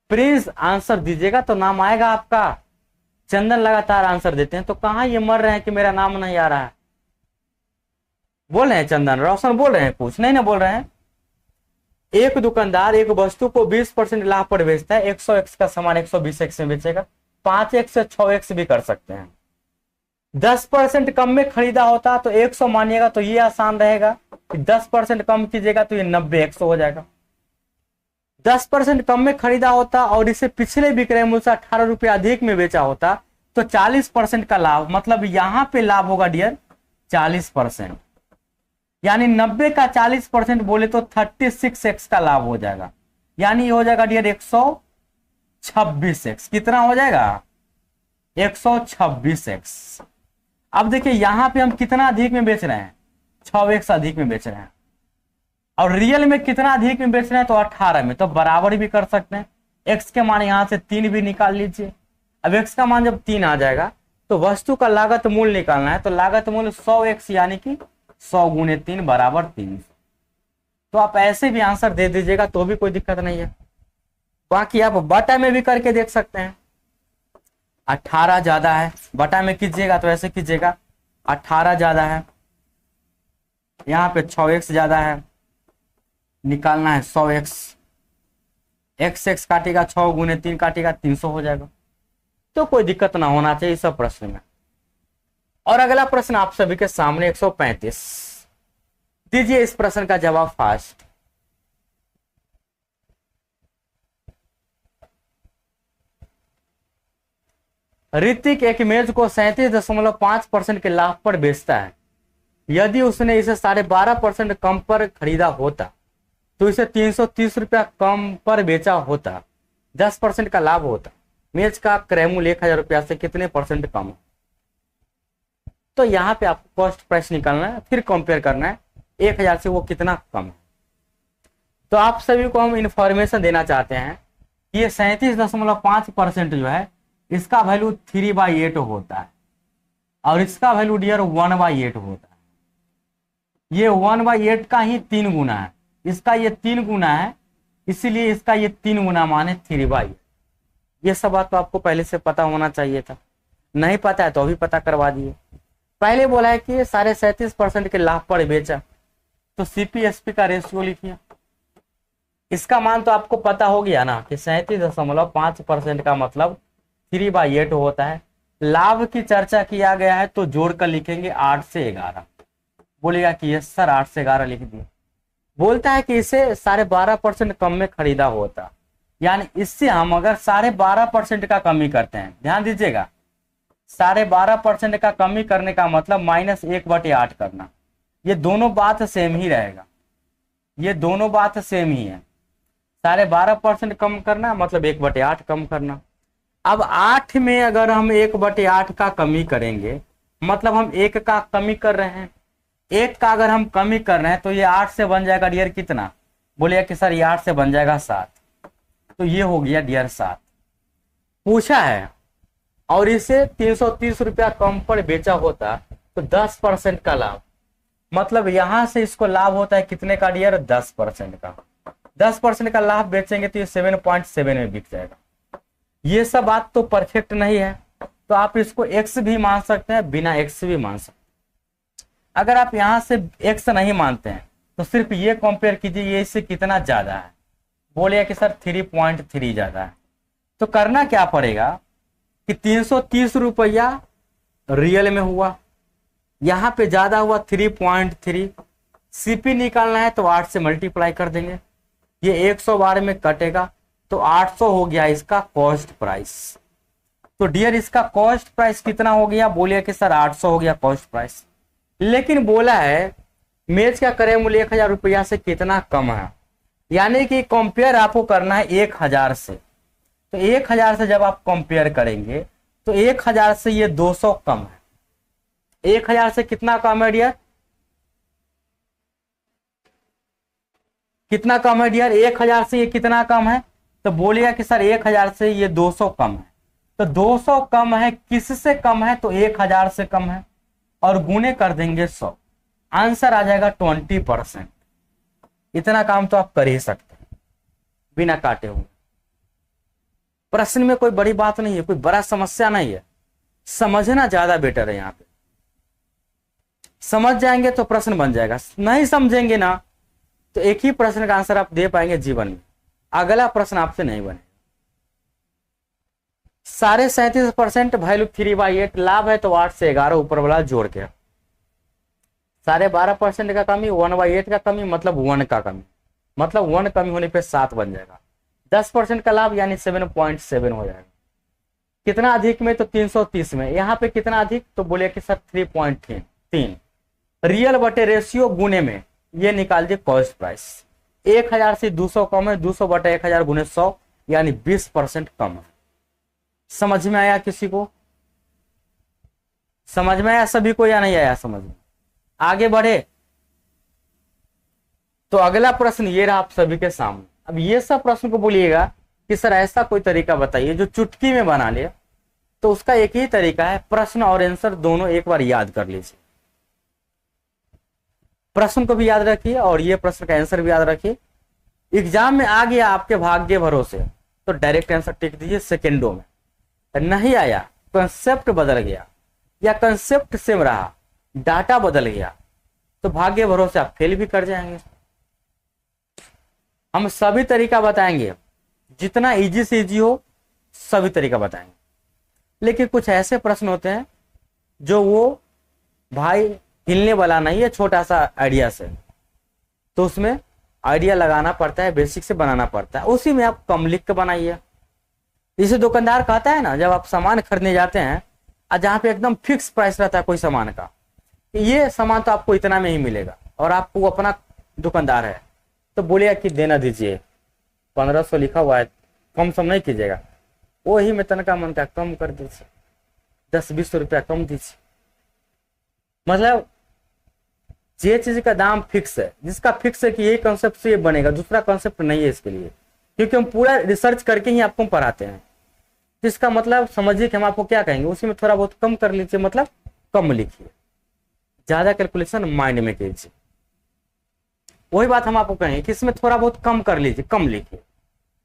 प्लीज आंसर दीजिएगा तो नाम आएगा आपका। चंदन लगातार आंसर देते हैं, तो कहां ये मर रहे हैं कि मेरा नाम नहीं आ रहा है। बोल रहे हैं चंदन, रोशन बोल रहे हैं, कुछ नहीं ना बोल रहे हैं। एक दुकानदार एक वस्तु को 20% लाभ पर बेचता है, 100x का सामान 120x में बेचेगा, 5x से 6x भी कर सकते हैं। 10% कम में खरीदा होता तो 100 मानिएगा, तो ये आसान रहेगा। 10% कम कीजिएगा तो ये 90x हो जाएगा। 10% कम में खरीदा होता और इसे पिछले विक्रय मूल्य से 18 रुपये अधिक में बेचा होता तो 40% का लाभ, मतलब यहां पे लाभ होगा डियर 40%, यानी 90 का 40% बोले तो 36x का लाभ हो जाएगा, यानी ये हो जाएगा डियर 126x। कितना हो जाएगा 126x। अब देखिए यहां पे हम कितना अधिक में बेच रहे हैं, 6x अधिक में बेच रहे हैं, और रियल में कितना अधिक में बेच रहे हैं तो 18 में, तो बराबर भी कर सकते हैं। x के मान यहां से 3 भी निकाल लीजिए। अब x का मान जब 3 आ जाएगा तो तो वस्तु का लागत मूल्य निकालना है, तो लागत मूल्य 100x यानी कि 100 गुणे 3 बराबर 300। तो आप ऐसे भी आंसर दे दीजिएगा तो भी कोई दिक्कत नहीं है। बाकी आप बटा में भी करके देख सकते हैं। 18 ज्यादा है, बटा में कीजिएगा तो ऐसे कीजिएगा 18 ज्यादा है, यहाँ पे 6x ज्यादा है, निकालना है 100x, x काटेगा 6 गुने 3 काटेगा 300 हो जाएगा। तो कोई दिक्कत ना होना चाहिए सब प्रश्न में। और अगला प्रश्न आप सभी के सामने 135, दीजिए इस प्रश्न का जवाब फास्ट। ऋतिक एक मेज को 37.5% के लाभ पर बेचता है। यदि उसने इसे 12.5% कम पर खरीदा होता तो इसे 330 रुपया कम पर बेचा होता, 10% का लाभ होता। मेज का क्रय मूल्य 1000 रुपया से कितने परसेंट कम है? तो यहाँ पे आपको कॉस्ट प्राइस निकालना है, फिर कंपेयर करना है 1000 से वो कितना कम है। तो आप सभी को हम इंफॉर्मेशन देना चाहते हैं कि ये 37.5% जो है इसका वैल्यू 3/8 होता है और इसका वैल्यू डियर 1/8 होता है। ये 1/8 का ही 3 गुना है, इसका ये 3 गुना है, इसीलिए इसका ये 3 गुना माने 3/8। ये सब बात तो आपको पहले से पता होना चाहिए था, नहीं पता है तो अभी पता करवा दिए। पहले बोला है कि 37.5% के लाभ पर बेचा, तो सीपीएसपी का रेशियो लिखिए। इसका मान तो आपको पता हो गया ना कि 37.5% का मतलब 3/8 होता है। लाभ की चर्चा किया गया है तो जोड़कर लिखेंगे 8 से 11। बोलेगा कि यस सर 8 से 11 लिख दिए। बोलता है कि इसे 12.5% कम में खरीदा होता, यानी इससे हम अगर 12.5% का कमी करते हैं, ध्यान दीजिएगा 12.5% का कमी करने का मतलब -1/8 करना। ये दोनों बात सेम ही रहेगा, ये दोनों बात सेम ही है। 12.5% कम करना मतलब 1/8 कम करना। अब 8 में अगर हम 1/8 का कमी करेंगे मतलब हम 1 का कमी कर रहे हैं, 1 का अगर हम कमी कर रहे हैं तो ये 8 से बन जाएगा डियर कितना? बोलिए कि सर ये 8 से बन जाएगा 7। तो ये हो गया डियर 7। पूछा है और इसे 330 रुपया कम पर बेचा होता तो 10% का लाभ, मतलब यहां से इसको लाभ होता है कितने का डियर? 10% का। 10% का लाभ बेचेंगे तो ये 7.7 में बिक जाएगा। ये सब बात तो परफेक्ट नहीं है, तो आप इसको x भी मान सकते हैं, बिना x भी मान सकते हैं। अगर आप यहां से x नहीं मानते हैं तो सिर्फ ये कंपेयर कीजिए ये इससे कितना ज्यादा है। बोले कि सर 3.3 ज्यादा है। तो करना क्या पड़ेगा कि 330 रुपया रियल में हुआ, यहां पे ज्यादा हुआ 3.3, सीपी निकालना है तो 8 से मल्टीप्लाई कर देंगे, ये 112 में कटेगा तो 800 हो गया इसका कॉस्ट प्राइस। तो डियर इसका कॉस्ट प्राइस कितना हो गया? बोलिए कि सर 800 हो गया कॉस्ट प्राइस। लेकिन बोला है मेज का क्रय मूल्य 1000 रुपया से कितना कम है, यानी कि कंपेयर आपको करना है 1000 से। तो 1000 से जब आप कंपेयर करेंगे तो 1000 से ये 200 कम है। 1000 से कितना कम है डियर? कितना कम है डियर? 1000 से ये कितना कम है? तो बोलिएगा कि सर 1000 से ये 200 कम है। तो 200 कम है, किससे कम है? तो 1000 से कम है और गुने कर देंगे 100, आंसर आ जाएगा 20%। इतना काम तो आप कर ही सकते हैं बिना काटे हुए। प्रश्न में कोई बड़ी बात नहीं है, कोई बड़ा समस्या नहीं है, समझना ज्यादा बेटर है। यहां पे समझ जाएंगे तो प्रश्न बन जाएगा, नहीं समझेंगे ना तो एक ही प्रश्न का आंसर आप दे पाएंगे जीवन में, अगला प्रश्न आपसे नहीं बनेगा। 37.5% वैल्यू 3/8 लाभ है तो 8 से 11 ऊपर वाला जोड़ के 12.5% का कमी, 1/8 का कमी मतलब 1 का कमी, मतलब 1 कमी होने पे 7 बन जाएगा। 10% का लाभ यानी 7.7 हो जाएगा। कितना अधिक में? तो 330 में। यहाँ पे कितना अधिक? तो बोले कि सर 3.3। रियल बटे रेशियो गुने में ये निकाल दिए कॉस्ट प्राइस। 1000 से 200 कम है, 200 बटा 1000 गुने 100 यानी 20% कम है। समझ में आया किसी को? समझ में आया सभी को या नहीं आया समझ में? आगे बढ़े तो अगला प्रश्न ये रहा आप सभी के सामने। अब ये सब प्रश्न को बोलिएगा कि सर ऐसा कोई तरीका बताइए जो चुटकी में बना ले। तो उसका एक ही तरीका है, प्रश्न और आंसर दोनों एक बार याद कर लीजिए। प्रश्न को भी याद रखिए और ये प्रश्न का आंसर भी याद रखिए। एग्जाम में आ गया आपके भाग्य भरोसे तो डायरेक्ट आंसर टिक दीजिए सेकेंडों में, नहीं आया, कंसेप्ट बदल गया या कंसेप्ट सेम रहा, डाटा बदल गया, तो भाग्य भरोसे आप फेल भी कर जाएंगे। हम सभी तरीका बताएंगे, जितना इजी से इजी हो सभी तरीका बताएंगे। लेकिन कुछ ऐसे प्रश्न होते हैं जो वो भाई हिलने वाला नहीं है, छोटा सा आइडिया से, तो उसमें आइडिया लगाना पड़ता है, बेसिक से बनाना पड़ता है, उसी में आप कम लिख के बनाइए। जैसे दुकानदार कहता है ना, जब आप सामान खरीदने जाते हैं और जहाँ पे एकदम फिक्स प्राइस रहता है कोई सामान का, ये सामान तो आपको इतना में ही मिलेगा, और आपको अपना दुकानदार है तो बोलिए कि देना दीजिए 1500 लिखा हुआ है, कम सम नहीं कीजिएगा, वही में तनका मन का कम कर दीजिए, 10-20 रुपया कम दीजिए। मतलब ये चीज का दाम फिक्स है, जिसका फिक्स है कि ये कॉन्सेप्ट से ये बनेगा, दूसरा कॉन्सेप्ट नहीं है इसके लिए, क्योंकि हम पूरा रिसर्च करके ही आपको पढ़ाते हैं। तो इसका मतलब समझिए कि हम आपको क्या कहेंगे, उसी में थोड़ा बहुत कम कर लीजिए, मतलब कम लिखिए, ज्यादा कैलकुलेशन माइंड में कीजिए। वही बात हम आपको कहेंगे कि इसमें थोड़ा बहुत कम कर लीजिए, कम लिखिए,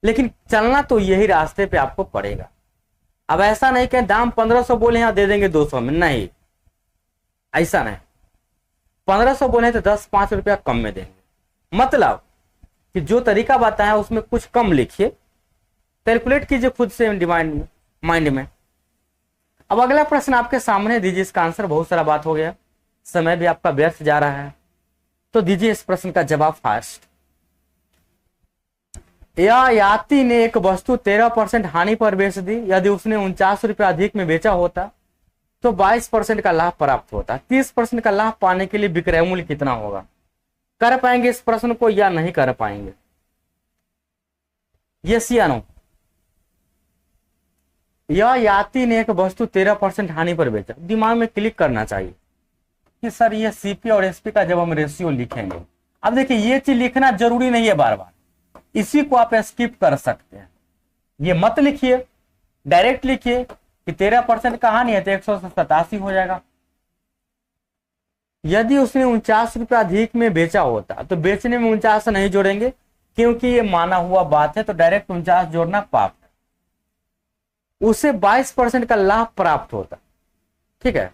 लेकिन चलना तो यही रास्ते पे आपको पड़ेगा। अब ऐसा नहीं कि दाम 1500 बोले यहाँ दे देंगे 200 में, नहीं, ऐसा नहीं। 1500 बोले तो 10-5 रुपया कम में देंगे। मतलब कि जो तरीका बताया उसमें कुछ कम लिखिए, कैलकुलेट कीजिए खुद से डिमांड माइंड में। अब अगला प्रश्न आपके सामने दीजिए, इसका आंसर, बहुत सारा बात हो गया, समय भी आपका व्यर्थ जा रहा है, तो दीजिए इस प्रश्न का जवाब फास्ट। या यात्री ने एक वस्तु 13% हानि पर बेच दी, यदि उसने 49 रुपया अधिक में बेचा होता तो 22% का लाभ प्राप्त होता। 30% का लाभ पाने के लिए विक्रय मूल्य कितना होगा? कर पाएंगे इस प्रश्न को या नहीं कर पाएंगे? यस या नो? या यात्री ने एक वस्तु 13% हानि पर बेचा, दिमाग में क्लिक करना चाहिए कि सर ये सीपी और एसपी का जब हम रेशियो लिखेंगे, अब देखिए ये चीज लिखना जरूरी नहीं है बार बार, इसी को आप स्किप कर सकते हैं, ये मत लिखिए, डायरेक्ट लिखिए कि 13% का हानि है तो 187 हो जाएगा। यदि उसने 49 रुपया अधिक में बेचा होता तो बेचने में 49 नहीं जोड़ेंगे, क्योंकि ये माना हुआ बात है, तो डायरेक्ट 49 जोड़ना पाप है। उसे 22% का लाभ प्राप्त होता, ठीक है,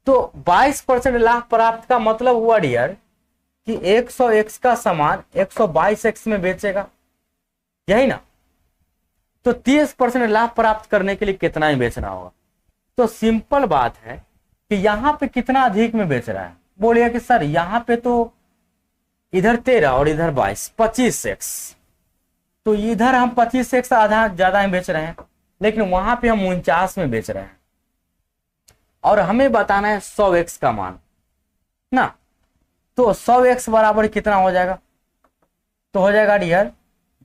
तो 22% लाभ प्राप्त का मतलब हुआ डियर कि 100x का सामान 122x में बेचेगा, यही ना? तो 30% लाभ प्राप्त करने के लिए कितना ही बेचना होगा? तो सिंपल बात है कि यहां पे कितना अधिक में बेच रहा है? बोलिए कि सर यहां पे तो इधर 13 और इधर 22, 25x, तो इधर हम 25x आधा ज्यादा ही बेच रहे हैं, लेकिन वहां पे हम 49 में बेच रहे हैं, और हमें बताना है 100x का मान ना। तो 100x बराबर कितना हो जाएगा? तो हो जाएगा डियर,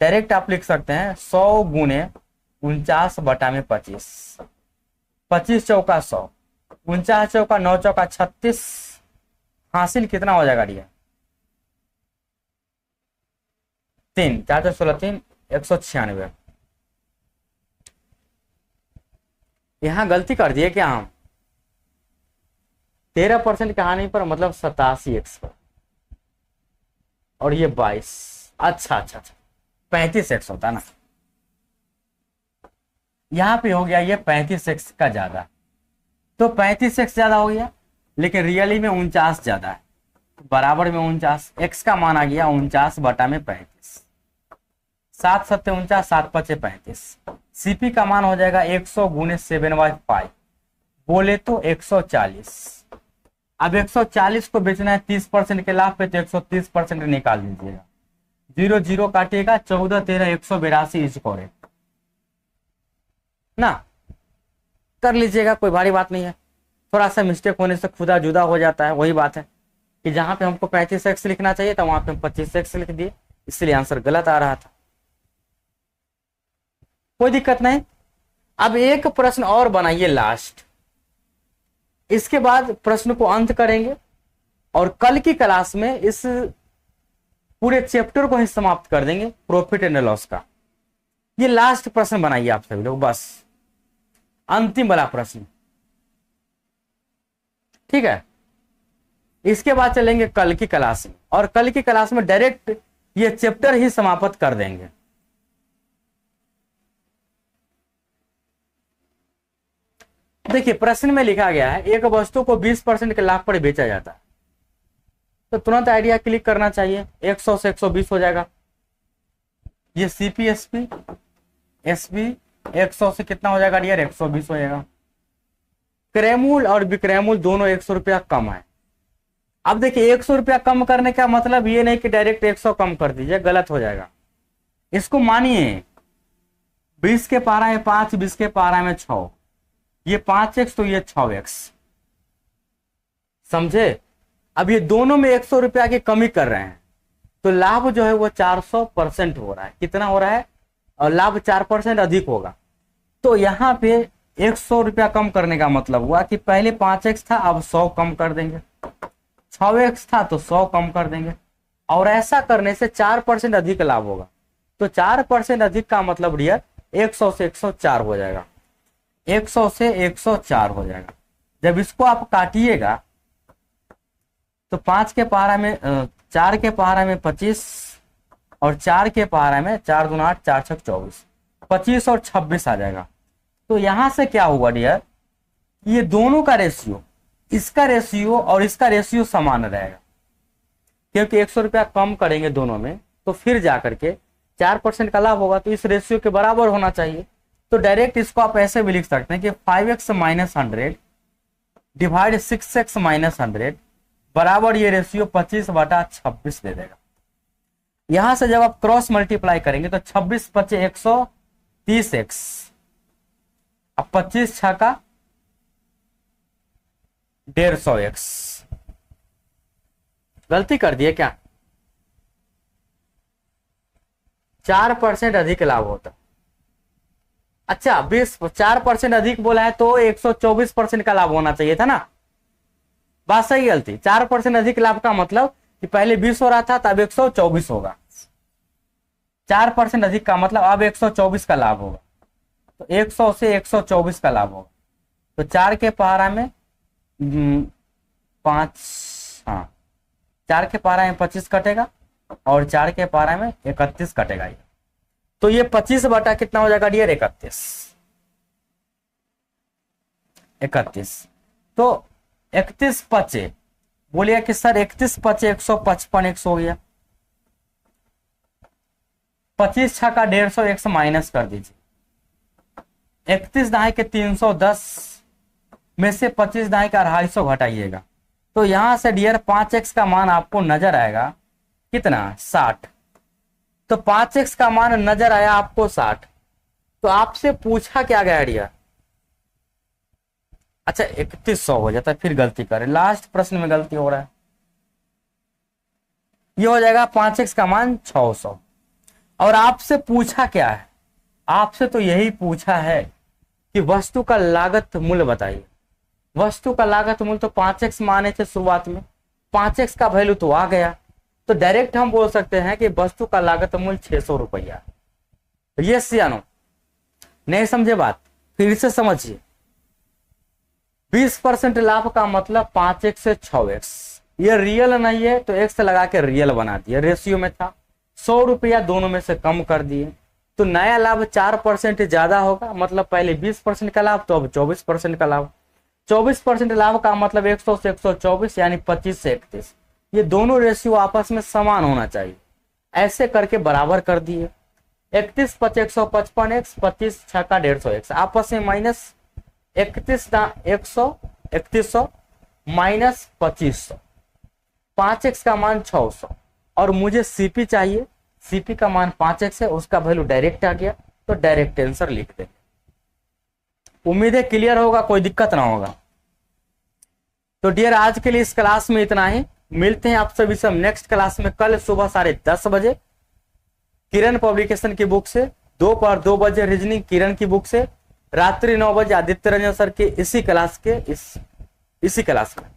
डायरेक्ट आप लिख सकते हैं 100 गुने 49 बटा में 25, 25 चौका 100, 49 चौका 9 चौका 36, हासिल कितना हो जाएगा डियर? 3 4 4 16 3 196। यहां गलती कर दिए क्या हम? 13% की हानि पर मतलब 87x पर, और ये 22, अच्छा 35x होता ना, यहां पे हो गया ये 35x का ज्यादा, तो 35x ज्यादा हो गया, लेकिन रियली में 49 ज्यादा है, बराबर में 49, x का मान आ गया 49 बटा में 35, 7 7 49, 7 5 35, सीपी का मान हो जाएगा 100 गुने 7/5, बोले तो 140। अब 140 को बेचना है 30% के लाभ पे, तो 130% निकाल दीजिएगा, 0 0 काटिएगा, 14 13 182 इज करेक्ट ना, कर लीजिएगा, कोई भारी बात नहीं है। थोड़ा सा मिस्टेक होने से खुदा जुदा हो जाता है, वही बात है कि जहां पे हमको 35x लिखना चाहिए था वहां पे हम 25x लिख दिए, इसलिए आंसर गलत आ रहा था, कोई दिक्कत नहीं। अब एक प्रश्न और बनाइए लास्ट, इसके बाद प्रश्न को अंत करेंगे, और कल की क्लास में इस पूरे चैप्टर को ही समाप्त कर देंगे, प्रॉफिट एंड लॉस का। ये लास्ट प्रश्न बनाइए आप सभी लोग बस। अंतिम वाला प्रश्न, ठीक है। इसके बाद चलेंगे कल की क्लास में, और कल की क्लास में डायरेक्ट ये चैप्टर ही समाप्त कर देंगे। देखिए प्रश्न में लिखा गया है एक वस्तु को 20% के लाभ पर बेचा जाता है, तो तुरंत आइडिया क्लिक करना चाहिए। 100 से 120 हो जाएगा, ये सीपीएसपी एसपी 100 से कितना हो जाएगा डियर, 120 हो जाएगा। क्रयमूल्य और विक्रयमूल्य दोनों 100 रुपया कम है। अब देखिए 100 रुपया कम करने का मतलब ये नहीं कि डायरेक्ट 100 कम कर दीजिए, गलत हो जाएगा। इसको मानिए 20 के पारा में 5, 20 के पारा में 6, ये 5x तो ये 6x, समझे। अब ये दोनों में 100 रुपया की कमी कर रहे हैं, तो लाभ जो है वो 400% हो रहा है। कितना हो रहा है, और लाभ 4% अधिक होगा। तो यहाँ पे 100 रुपया कम करने का मतलब हुआ कि पहले 5x था, अब 100 कम कर देंगे, 6x था तो 100 कम कर देंगे, और ऐसा करने से 4% अधिक लाभ होगा। तो 4% अधिक का मतलब डियर 100 से 104 हो जाएगा, 100 से 104 हो जाएगा। जब इसको आप काटिएगा तो 5 के पहाड़ा में 4 के पहाड़ा में 25 और 4 के पहाड़ा में 4 दूना 8, 4 छक 24, 25 और 26 आ जाएगा। तो यहां से क्या हुआ डियर, ये दोनों का रेशियो, इसका रेशियो और इसका रेशियो समान रहेगा, क्योंकि 100 रुपया कम करेंगे दोनों में तो फिर जाकर के 4% का लाभ होगा, तो इस रेशियो के बराबर होना चाहिए। तो डायरेक्ट इसको आप ऐसे भी लिख सकते हैं कि 5x minus 100 divide 6x minus 100 बराबर ये रेशियो 25/26 दे देगा। यहां से जब आप क्रॉस मल्टीप्लाई करेंगे तो 26 पचे 130x, अब 25 छका 150x। गलती कर दिए क्या, 4% अधिक लाभ होता। अच्छा 4% अधिक बोला है तो 124% का लाभ होना चाहिए था ना, बात सही गलती। 4% अधिक लाभ का मतलब कि पहले 20 हो रहा था तब 124 होगा, 4% अधिक का मतलब अब 124 का लाभ होगा, तो 100 से 124 का लाभ होगा। तो 4 के पहाड़ा में 5, हाँ 4 के पहाड़ा में 25 कटेगा और 4 के पहाड़ा में 31 कटेगा। तो ये 25 बटा कितना हो जाएगा डियर, 31। तो 31 पचे बोलिए कि सर 31 पचे 155 x हो गया, 25 छका 150 x माइनस कर दीजिए, 31 दाएं के 310 में से 25 दाएं का 250 घटाइएगा, तो यहां से डियर 5x का मान आपको नजर आएगा कितना, 60। तो 5x का मान नजर आया आपको 60, तो आपसे पूछा क्या गया डियर, अच्छा 3100 हो जाता है, फिर गलती करें, लास्ट प्रश्न में गलती हो रहा है। ये हो जाएगा 5x का मान 600। और आपसे पूछा क्या है, आपसे तो यही पूछा है कि वस्तु का लागत मूल्य बताइए। वस्तु का लागत मूल्य तो 5x माने थे शुरुआत में, 5x का वैल्यू तो आ गया, तो डायरेक्ट हम बोल सकते हैं कि वस्तु का लागत मूल्य 600 रुपया। यस या नो, नहीं समझे बात, फिर से समझिए। 20% लाभ का मतलब 5x से 6x, ये रियल नहीं है तो x लगा के रियल बना दिया, रेशियो में था, 100 रुपया दोनों में से कम कर दिए, तो नया लाभ 4% ज्यादा होगा, मतलब पहले 20% का लाभ तो अब 24% का लाभ। 24% लाभ का मतलब 100 से 124 यानी 25 से 31, ये दोनों रेशियो आपस में समान होना चाहिए, ऐसे करके बराबर कर दिए। 31 पचे 155x, 25 छका 150x, आपस में माइनस 3100 माइनस 2500, 5x का मान 600 और मुझे सीपी चाहिए, सीपी का मान 5x है, उसका वैल्यू डायरेक्ट आ गया, तो डायरेक्ट आंसर लिख देंगे। उम्मीद है क्लियर होगा, कोई दिक्कत ना होगा। तो डियर आज के लिए इस क्लास में इतना ही, मिलते हैं आप सभी सब नेक्स्ट क्लास में कल सुबह 10:30 बजे किरण पब्लिकेशन की बुक से, दोपहर 2 बजे रीजनिंग किरण की बुक से, रात्रि 9 बजे आदित्य रंजन सर के इसी क्लास में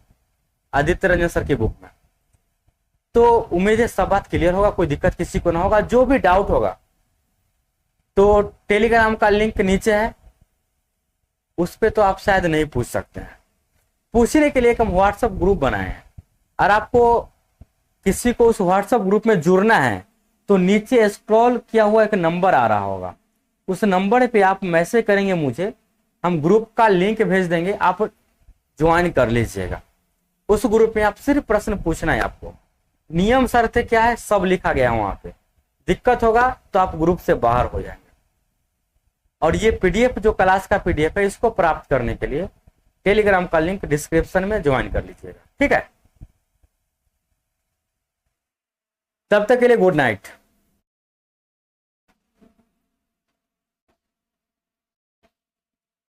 आदित्य रंजन सर की बुक में। तो उम्मीद है सब बात क्लियर होगा, कोई दिक्कत किसी को ना होगा। जो भी डाउट होगा तो टेलीग्राम का लिंक नीचे है, उस पर तो आप शायद नहीं पूछ सकते हैं। पूछने के लिए एक हम व्हाट्सएप ग्रुप बनाए हैं, और आपको किसी को उस व्हाट्सएप ग्रुप में जुड़ना है तो नीचे स्क्रॉल किया हुआ एक नंबर आ रहा होगा, उस नंबर पे आप मैसेज करेंगे मुझे, हम ग्रुप का लिंक भेज देंगे, आप ज्वाइन कर लीजिएगा। उस ग्रुप में आप सिर्फ प्रश्न पूछना है आपको, नियम शर्तें क्या है सब लिखा गया है वहां पे। दिक्कत होगा तो आप ग्रुप से बाहर हो जाएंगे। और ये पीडीएफ जो क्लास का पीडीएफ है, इसको प्राप्त करने के लिए टेलीग्राम का लिंक डिस्क्रिप्शन में ज्वाइन कर लीजिएगा, ठीक है। तब तक के लिए गुड नाइट।